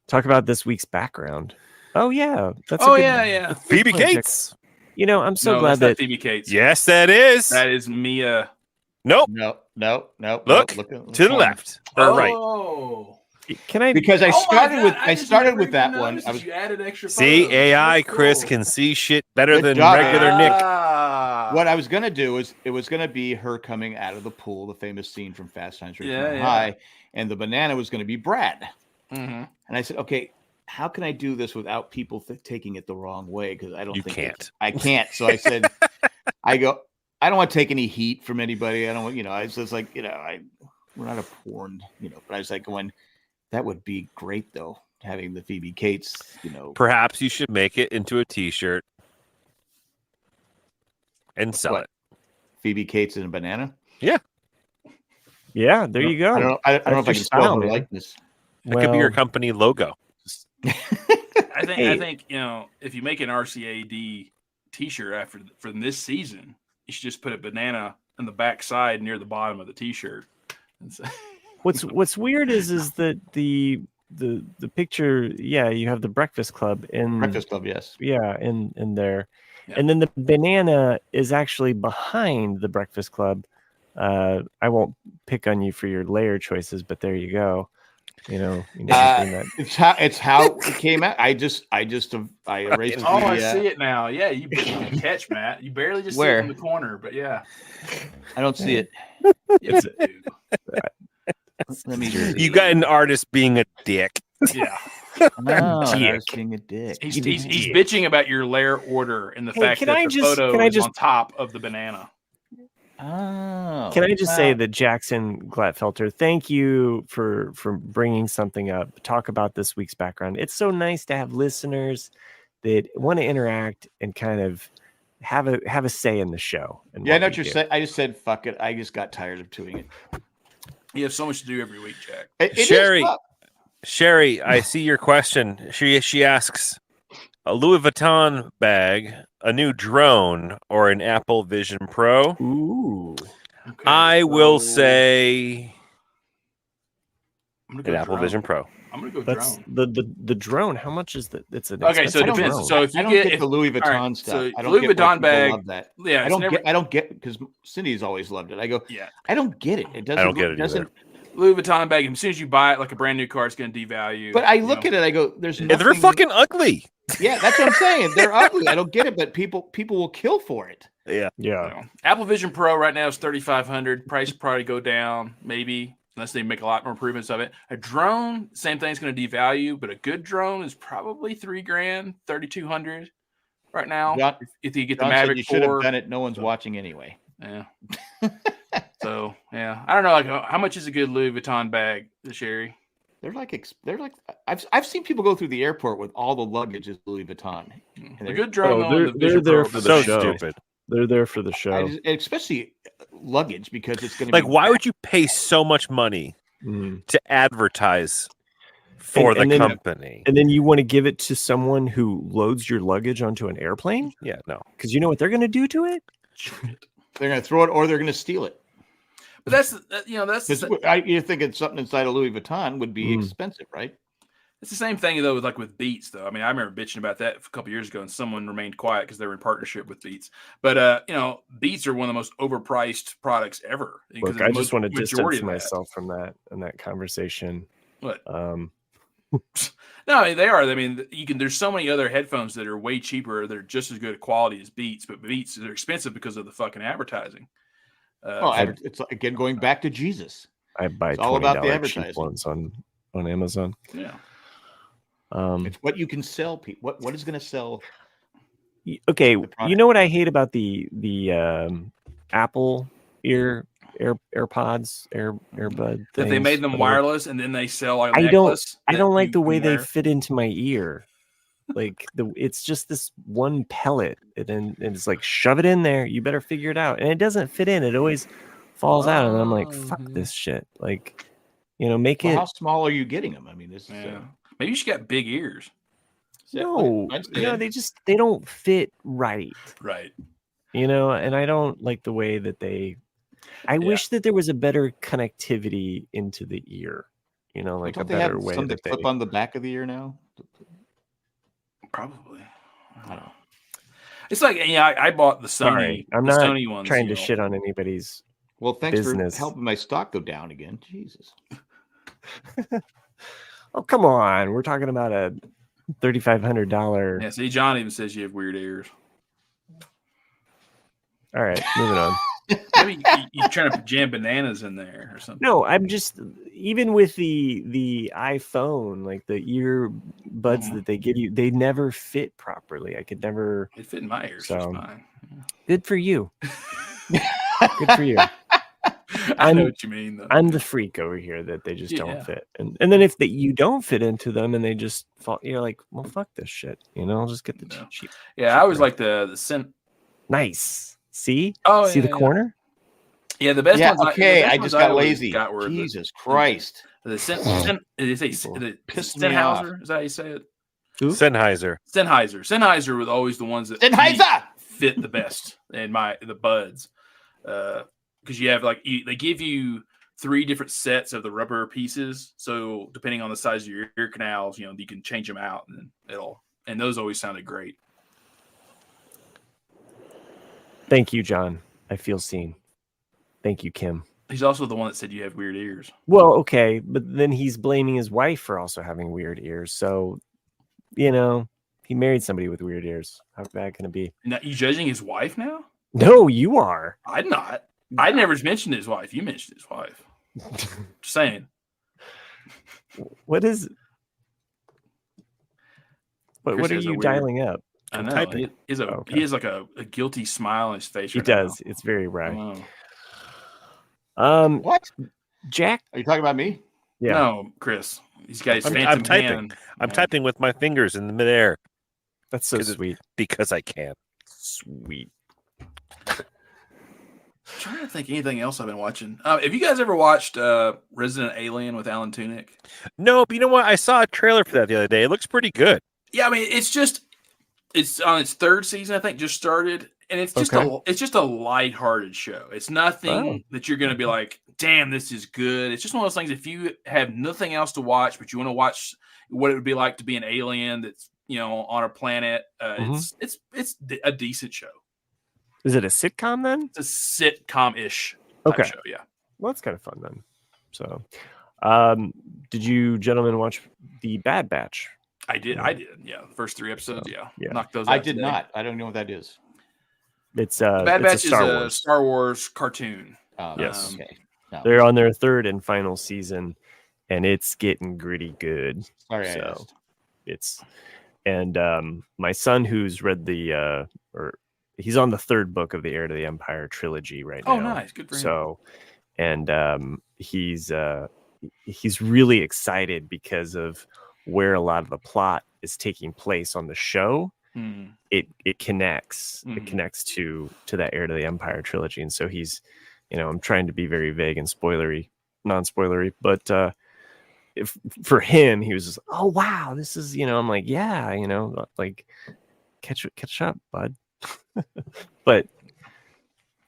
Talk about this week's background. Oh yeah, that's yeah. Phoebe Cates. You know, I'm so glad that's that not Phoebe Cates. Yes, that is. That is Mia. Nope. No. Look to the left or right. Oh. Can I? Because I started with I just started never with that even one. noticed you added extra See, photos. AI That's Chris cool. can see shit better Good than job, regular man. Nick. What I was gonna do is it was gonna be her coming out of the pool, the famous scene from Fast Times at Ridgemont High, and the banana was gonna be Brad. Mm-hmm. And I said, okay, how can I do this without people taking it the wrong way? Because I don't think I can't. So I said, I don't want to take any heat from anybody. I don't want, I was just like, we're not a porn, but I was like going, that would be great though, having the Phoebe Cates, Perhaps you should make it into a t-shirt and sell it. Phoebe Cates and a banana? Yeah, there you go. I don't know if I can spell her likeness. That could be your company logo. I think if you make an RCAD t-shirt for this season, you should just put a banana on the back side near the bottom of the t-shirt. What's weird is that the picture, you have the Breakfast Club in Breakfast Club, yes. Yeah, in there. Yeah. And then the banana is actually behind the Breakfast Club. I won't pick on you for your layer choices, but there you go. It's how it came out. I erased it. I see it now. Yeah, you catch, Matt. You barely just see it in the corner, but yeah. I don't see it. Yes, it do. Let me You got an artist being a dick. Yeah. Being a dick. He's bitching about your layer order and the fact that the photo is on top of the banana. Oh, can I just say that Jackson Glatfelter, thank you for bringing something up. Talk about this week's background. It's so nice to have listeners that want to interact and kind of have a say in the show. I know what you're saying. I just said fuck it. I just got tired of doing it. You have so much to do every week, Jack. Sherry, I see your question. She asks, a Louis Vuitton bag, a new drone, or an Apple Vision Pro? Ooh. Okay, I will say an Apple Vision Pro. I'm gonna go That's drone. the drone. How much is that? It's an Okay, so it depends. drone. So if you I don't get the Louis Vuitton stuff. So I don't Louis get why Vuitton people bag. love that. Yeah, I don't get because Cindy's always loved it. I go, yeah. I don't get it. It doesn't. I don't get it either. Louis Vuitton bag. As soon as you buy it, like a brand new car, it's going to devalue. But I look at it. I go, there's nothing. They're fucking ugly. Yeah, that's what I'm saying. They're ugly. I don't get it, but people will kill for it. Yeah. Apple Vision Pro right now is $3,500. Price will probably go down, maybe, unless they make a lot more improvements of it. A drone, same thing, is going to devalue, but a good drone is probably $3,000, $3,200 right now. John, if you get John the Maverick you should have 4. done it. No one's watching anyway. Yeah. So yeah, I don't know. Like, how much is a good Louis Vuitton bag, Sherry? They're like I've seen people go through the airport with all the luggage is Louis Vuitton. A good drone. They're there for the show. Stupid. They're there for the show. Especially luggage because it's going to Like, be why would you pay so much money to advertise for the company? And then you want to give it to someone who loads your luggage onto an airplane? Yeah, no. Because you know what they're going to do to it? They're going to throw it or they're going to steal it. But that's you're thinking something inside a Louis Vuitton would be expensive, right? It's the same thing though, with Beats though. I mean, I remember bitching about that a couple years ago, and someone remained quiet because they were in partnership with Beats. But Beats are one of the most overpriced products ever. Look, I just want to distance myself from that and that conversation. What? No, they are. I mean, there's so many other headphones that are way cheaper. They're just as good quality as Beats, but Beats are expensive because of the fucking advertising. It's again going back to Jesus. I buy all about the cheap advertising ones on Amazon. Yeah. It's what you can sell people. What is going to sell? Okay, you know what I hate about the Apple AirPods, earbud. That they made them wireless and then they sell like I don't like the way they fit into my ear. Like it's just this one pellet, and then it's like shove it in there. You better figure it out, and it doesn't fit in. It always falls out, and I'm like, fuck this shit. Like, make it. How small are you getting them? I mean, this is maybe you should get big ears. No, they don't fit right. Right. And I don't like the way that I wish that there was a better connectivity into the ear. Like a better way that they clip on the back of the ear now. Probably. I don't know. It's like I bought the Sony. Sorry, I'm not Sony ones, trying to shit on anybody's. Well, thanks business. for helping my stock go down again. Jesus. Oh, come on. We're talking about a $3,500. Yeah, see, John even says you have weird ears. All right, moving on. Maybe you're trying to jam bananas in there or something. No, I'm just, even with the iPhone, like the earbuds that they give you, they never fit properly. I could never. It fit in my ears. So fine. Good for you. Good for you. I know what you mean, though. I'm the freak over here that they just don't fit, and then if you don't fit into them and they just fall, you're like, well, fuck this shit. I'll just get the cheap. Yeah, I always like the scent. Nice. See? Oh, see the corner? Yeah, the best ones. Okay, I just got lazy. Jesus Christ! The scent. They say the Sennheiser. Is that how you say it? Sennheiser. Sennheiser were always the ones that fit the best in the buds. Because you have they give you 3 different sets of the rubber pieces. So depending on the size of your ear canals, you can change them out, and those always sounded great. Thank you, John. I feel seen. Thank you, Kim. He's also the one that said you have weird ears. Well, okay, but then he's blaming his wife for also having weird ears. So, he married somebody with weird ears. How bad can it be? Now, you judging his wife now? No, you are. I'm not. I never mentioned his wife. You mentioned his wife. Just saying. What is? What are you dialing up? I know. He has like a guilty smile on his face. He does. Now. It's very wry. What? Jack? Are you talking about me? Yeah. No, Chris. He's got his phantom I'm typing. hand. I'm typing with my fingers in the midair. That's so sweet. Because I can. Sweet. I'm trying to think anything else I've been watching. Have you guys ever watched Resident Alien with Alan Tudyk? No, but you know what? I saw a trailer for that the other day. It looks pretty good. Yeah, I mean, it's on its 3rd season, I think, just started, and it's just a lighthearted show. It's nothing that you're going to be like, damn, this is good. It's just one of those things. If you have nothing else to watch, but you want to watch what it would be like to be an alien that's on a planet, it's a decent show. Is it a sitcom then? It's a sitcom-ish show, yeah. Well, that's kind of fun then. So, did you gentlemen watch The Bad Batch? I did. Yeah, the first 3 episodes. Yeah. Knocked those. I did not. I don't know what that is. It's Bad Batch is a Star Wars cartoon. Yes. Okay. No. They're on their 3rd and final season, and it's getting gritty good. Sorry, I asked. My son, who's read he's on the 3rd book of the Heir to the Empire trilogy right now. Oh, nice. Good for him. So, and he's really excited because of where a lot of the plot is taking place on the show. It connects. It connects to that Heir to the Empire trilogy, and so he's, I'm trying to be very vague and non-spoilery, but for him, he was just, oh wow, this is, I'm like, yeah, like catch up, bud. But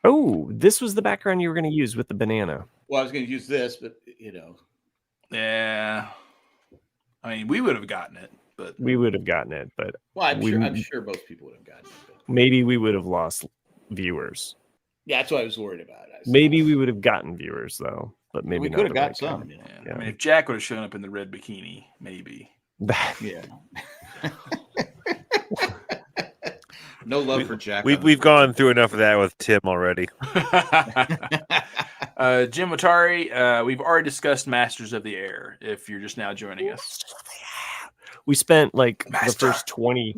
this was the background you were going to use with the banana. Well, I was going to use this, but yeah. I mean, we would have gotten it, but well, I'm sure most people would have gotten it. But maybe we would have lost viewers. Yeah, that's what I was worried about. Maybe we would have gotten viewers though, but maybe we not could have got some. Yeah. I mean, if Jack would have shown up in the red bikini, maybe. Yeah. No love for Jack. We've gone through enough of that with Tim already. Jim Watari, we've already discussed Masters of the Air. If you're just now joining us, we spent the first 20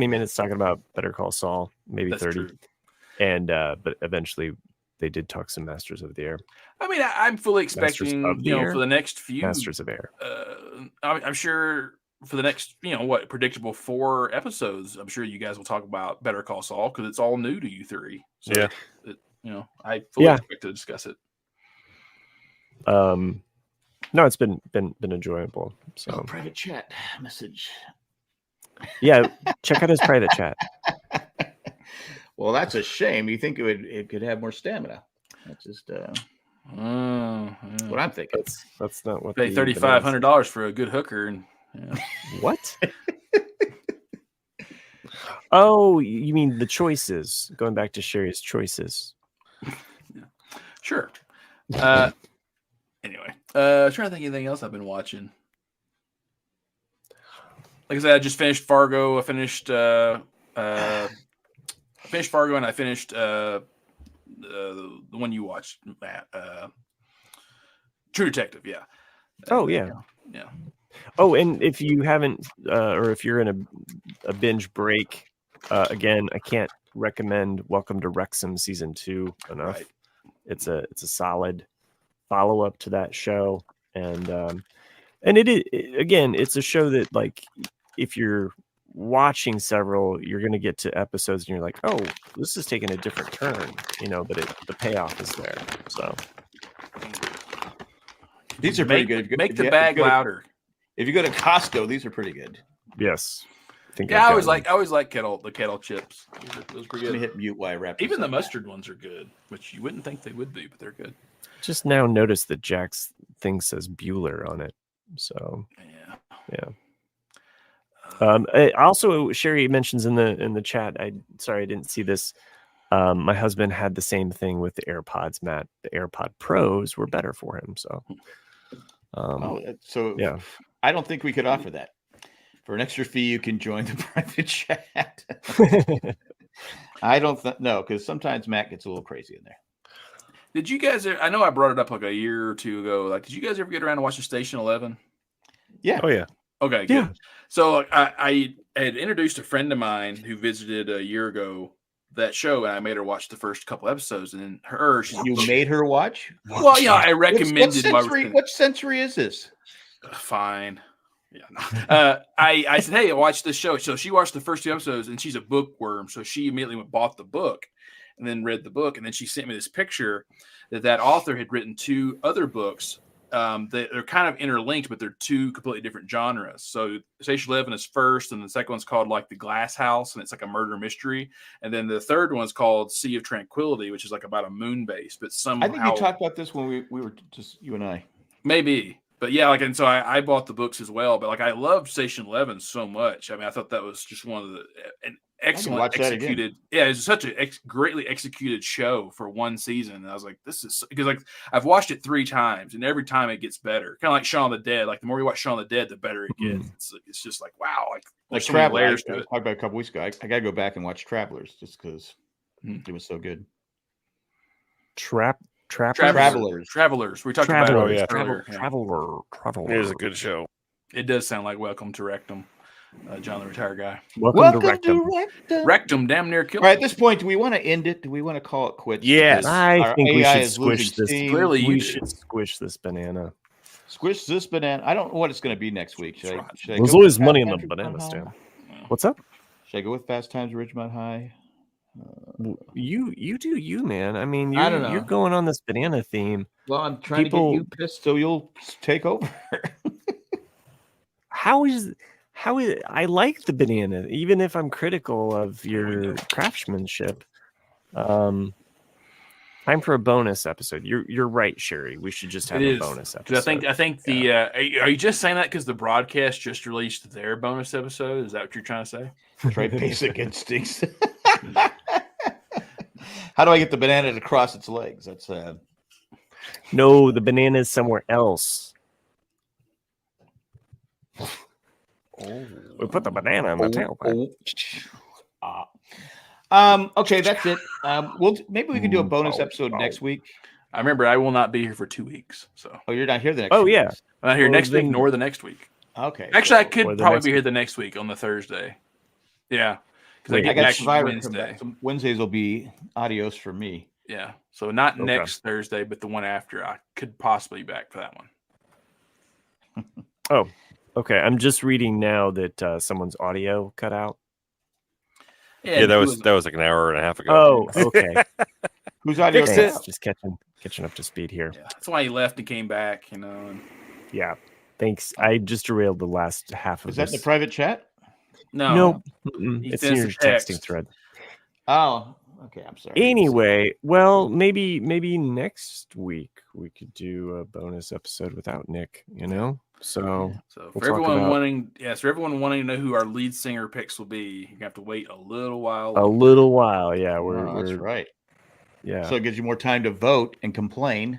minutes talking about Better Call Saul, maybe that's 30, true. And but eventually they did talk some Masters of the Air. I mean, I'm fully expecting for the next few Masters of Air. I'm sure for the next, predictable 4 episodes, I'm sure you guys will talk about Better Call Saul because it's all new to you three. So, I fully expect to discuss it. No, it's been enjoyable. So private chat message. Yeah, check out his private chat. Well, that's a shame. You think it could have more stamina? That's just what I'm thinking. That's not what. Pay $3,500 for a good hooker, and what? Oh, you mean the choices? Going back to Sherry's choices. Sure. Anyway, trying to think of anything else I've been watching. Like I said, I just finished Fargo. I finished Fargo, and I finished the one you watched, Matt. True Detective. Yeah. Oh yeah. Yeah. Oh, and if you haven't, or if you're in a binge break, again, I can't recommend Welcome to Wrexham season 2 enough. Right. It's a solid follow up to that show, and it's a show that, like, if you're watching several, you're going to get to episodes and you're like, oh, this is taking a different turn, but the payoff is there. So these are pretty good. Make the bag louder. If you go to Costco, these are pretty good. Yes. I always like the kettle chips. Those are pretty good. Let me hit mute while I wrap. Even the mustard ones are good, which you wouldn't think they would be, but they're good. Just now noticed that Jack's thing says Bueller on it. So yeah. Also, Sherry mentions in the chat. I didn't see this. My husband had the same thing with the AirPods, Matt. The AirPod Pros were better for him. So, yeah. I don't think we could offer that. For an extra fee, you can join the private chat. I don't know, because sometimes Matt gets a little crazy in there. Did you guys? I know I brought it up like a year or two ago. Like, did you guys ever get around to watch the Station 11? Yeah. Oh yeah. Okay. Good. Yeah. So I had introduced a friend of mine who visited a year ago that show, and I made her watch the first couple episodes, and then you made her watch? Well, I recommended. What century is this? Fine. Yeah. I said, hey, watch this show. So she watched the first 2 episodes, and she's a bookworm, so she immediately bought the book and then read the book, and then she sent me this picture that author had written 2 other books. They're kind of interlinked, but they're 2 completely different genres. So Station 11 is first, and the second one's called like The Glass House, and it's like a murder mystery. And then the third one's called Sea of Tranquility, which is like about a moon base. But somehow, I think you talked about this when we were just you and I. Maybe. But yeah, and so I bought the books as well. But I loved Station 11 so much. I mean, I thought that was just one of an excellent executed. Yeah, it's such a greatly executed show for one season. And I was like, this is because I've watched it 3 times, and every time it gets better. Kind of like Shaun of the Dead. Like the more you watch Shaun of the Dead, the better it gets. It's just like wow, like so many layers to it. I talked about a couple weeks ago. I got to go back and watch Travelers just because it was so good. Travelers. We talked about it. Oh, yeah. Traveler. It is a good show. It does sound like Welcome to Rectum. John, the retired guy. Welcome to Rectum. Rectum damn near killed. All right, at this point, do we want to end it? Do we want to call it quits? Yes. I think we should squish this. Clearly, we should squish this banana. Squish this banana. I don't know what it's going to be next week. Should I There's always money in the banana stand. What's up? Should I go with Fast Times at Ridgemont High? You do you, man. I mean, I don't know. You're going on this banana theme. Well, I'm trying to get you pissed so you'll take over. How is I like the banana, even if I'm critical of your craftsmanship. Time for a bonus episode. You're right, Sherry. We should just have a bonus episode. I think the are you just saying that because the broadcast just released their bonus episode? Is that what you're trying to say? That's right. Basic Instincts. How do I get the banana to cross its legs? That's no, the banana is somewhere else. We put the banana in the tailpipe. Okay, that's it. Maybe we can do a bonus episode next week. I remember I will not be here for 2 weeks. So you're not here the next. Oh yeah, weeks. I'm not here next week nor the next week. Okay. Actually, I could probably be here the next week on the Thursday. Yeah, because I get back Wednesday. So Wednesdays will be adios for me. Yeah, so not next Thursday, but the one after. I could possibly be back for that one. Oh, Okay, I'm just reading now that someone's audio cut out. Yeah, that was like an hour and a half ago. Oh, okay. Whose audio? Thanks. Just catching up to speed here. Yeah, that's why he left and came back. And... Yeah, thanks. I just derailed the last half of Is this. that the private chat? No, it's in your texting thread. Oh, okay. I'm sorry. Anyway, well, maybe next week we could do a bonus episode without Nick. So for everyone wanting to know who our lead singer picks will be, you have to wait a little while. Yeah, that's right. Yeah. So it gives you more time to vote and complain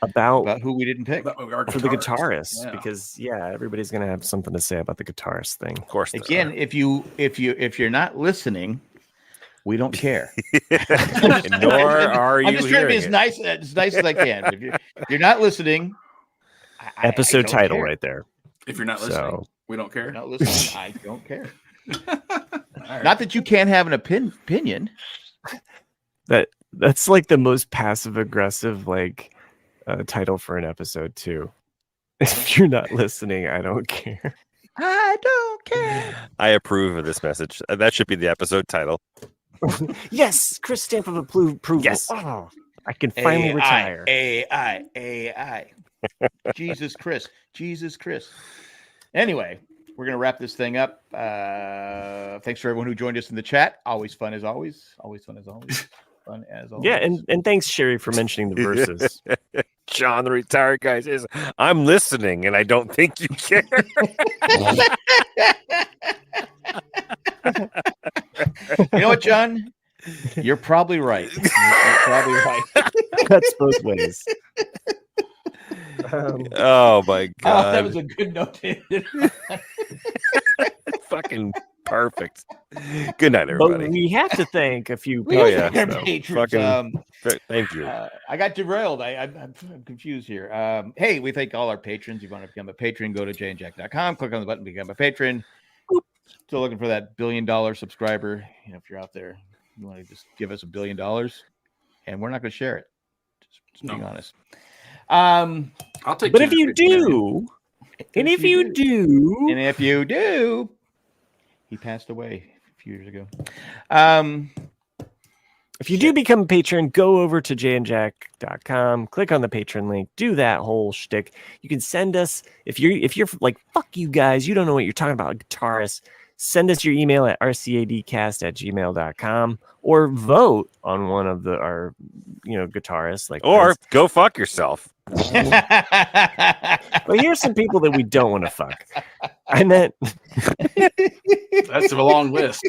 about who we didn't pick for the guitarist, because everybody's gonna have something to say about the guitarist thing. Of course. Again, if you're not listening, we don't care. Nor are you. I'm just trying to be as nice as I can. If you're not listening, episode title care. right there. If you're not listening, we don't care. If you're not listening, I don't care. Right. Not that you can't have an opinion. That's like the most passive aggressive title for an episode too. If you're not listening, I don't care. I don't care. I approve of this message. That should be the episode title. Yes, Chris stamp of approval. Yes. Oh, I can finally retire. AI. Jesus Chris. Anyway, we're going to wrap this thing up. Thanks for everyone who joined us in the chat. Always fun as always. Fun as always. Yeah, and thanks, Sherry, for mentioning the verses. John, the retired guy, says, I'm listening, and I don't think you care. You know what, John? You're probably right. That's both ways. Oh my god, that was a good note. Fucking perfect. Good night, everybody. But we have to thank a few patrons. Thank you. I got derailed. I'm confused here. Hey, we thank all our patrons. If you want to become a patron, go to jayandjack.com, click on the button, become a patron. Still looking for that $1 billion subscriber. If you're out there, you want to just give us $1 billion, and we're not going to share it. Just being honest. I'll take. But if you do, if you do, he passed away a few years ago. If you do become a patron, go over to jayandjack.com, click on the patron link, do that whole shtick. You can send us, if you're like, fuck you guys, you don't know what you're talking about, guitarists, send us your email at rcadcast@gmail.com or vote on one of our guitarists. Or go fuck yourself. Well, here's some people that we don't want to fuck. I meant that's a long list.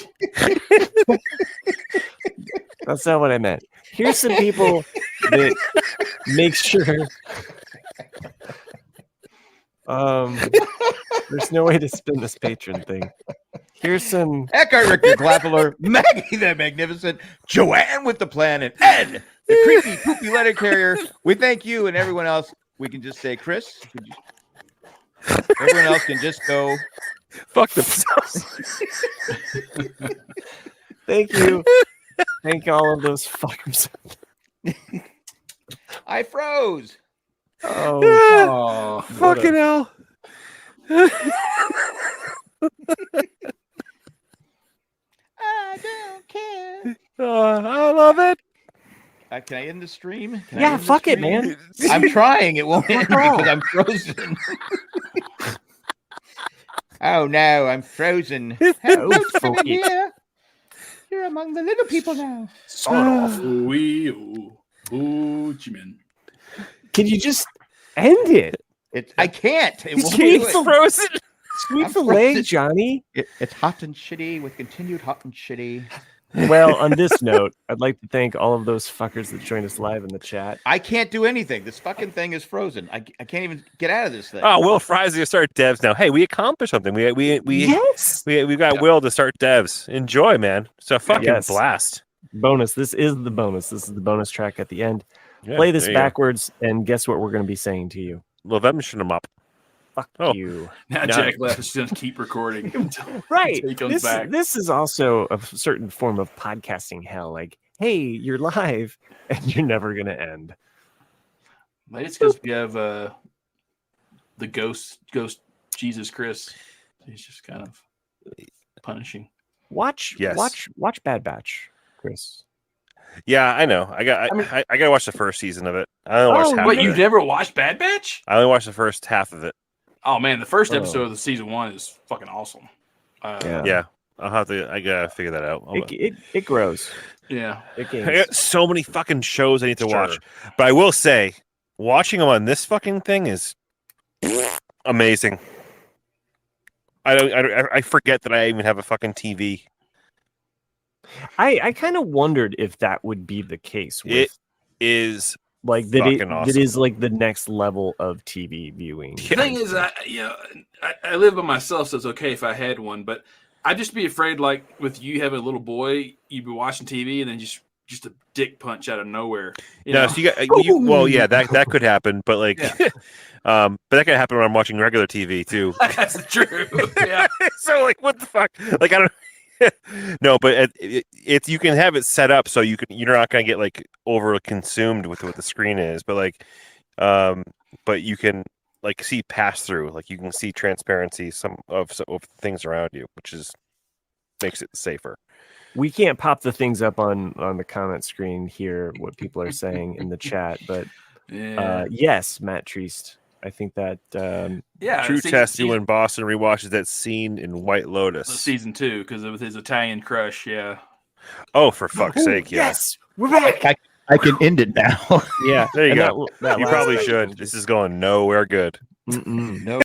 That's not what I meant. Here's some people that make sure. There's no way to spin this patron thing. Here's some Eckhart Richter Glappeler, Maggie the Magnificent, Joanne with the Plan, and Ed, the creepy, poopy letter carrier. We thank you and everyone else. We can just say, Chris. Everyone else can just go fuck themselves. Thank you. Thank all of those fuckers. I froze. Oh, fucking hell. I don't care. I love it. Can I end the stream? Fuck it, man. I'm trying. It won't end because I'm frozen. Oh no, I'm frozen. Hello, here. You're among the little people now. Can you just end it? I can't. It won't He's do it. frozen. Sweep the leg, Johnny. It's hot and shitty with continued hot and shitty. Well, on this note, I'd like to thank all of those fuckers that joined us live in the chat. I can't do anything. This fucking thing is frozen. I can't even get out of this thing. Oh, Will Fry's going to start devs now. Hey, we accomplished something. We got Will to start devs. Enjoy, man. It's a fucking blast. Bonus. This is the bonus. This is the bonus track at the end. Yeah, play this backwards, and guess what we're going to be saying to you. Well, them should them up. Fuck you. Now Jack left is going to keep recording until he comes back. This is also a certain form of podcasting hell. Like, hey, you're live, and you're never going to end. Maybe it's because we have the ghost Jesus Chris. He's just kind of punishing. Watch Bad Batch, Chris. Yeah, I know. I gotta watch the first season of it. I only watched half But of you've it. never watched Bad Batch? I only watched the first half of it. Oh man, the first episode of the season 1 is fucking awesome. Yeah, I gotta figure that out. It grows. Yeah, It I gains. got so many fucking shows I need to watch, but I will say, watching them on this fucking thing is amazing. I forget that I even have a fucking TV. I kind of wondered if that would be the case. It is like that. fucking awesome. It is like the next level of TV viewing. The thing is, I live by myself, so it's okay if I had one. But I'd just be afraid, like with you having a little boy, you'd be watching TV and then just a dick punch out of nowhere. So well, yeah, that could happen, but like, but that could happen when I'm watching regular TV too. That's true. Yeah. So like, what the fuck? Like, I don't. No, but it's you can have it set up so you're not gonna get like over consumed with what the screen is, but like, but you can like see pass through, like you can see transparency some of things around you, which makes it safer. We can't pop the things up on the comment screen here, what people are saying in the chat, but yes, Matt Treist. I think that True Test when Boston rewatches that scene in White Lotus. Season 2, because with his Italian crush, yeah. Oh, for fuck's sake, yeah. Yes, we're back. I can end it now. Yeah, there you go. That You probably should. This is going nowhere good. No.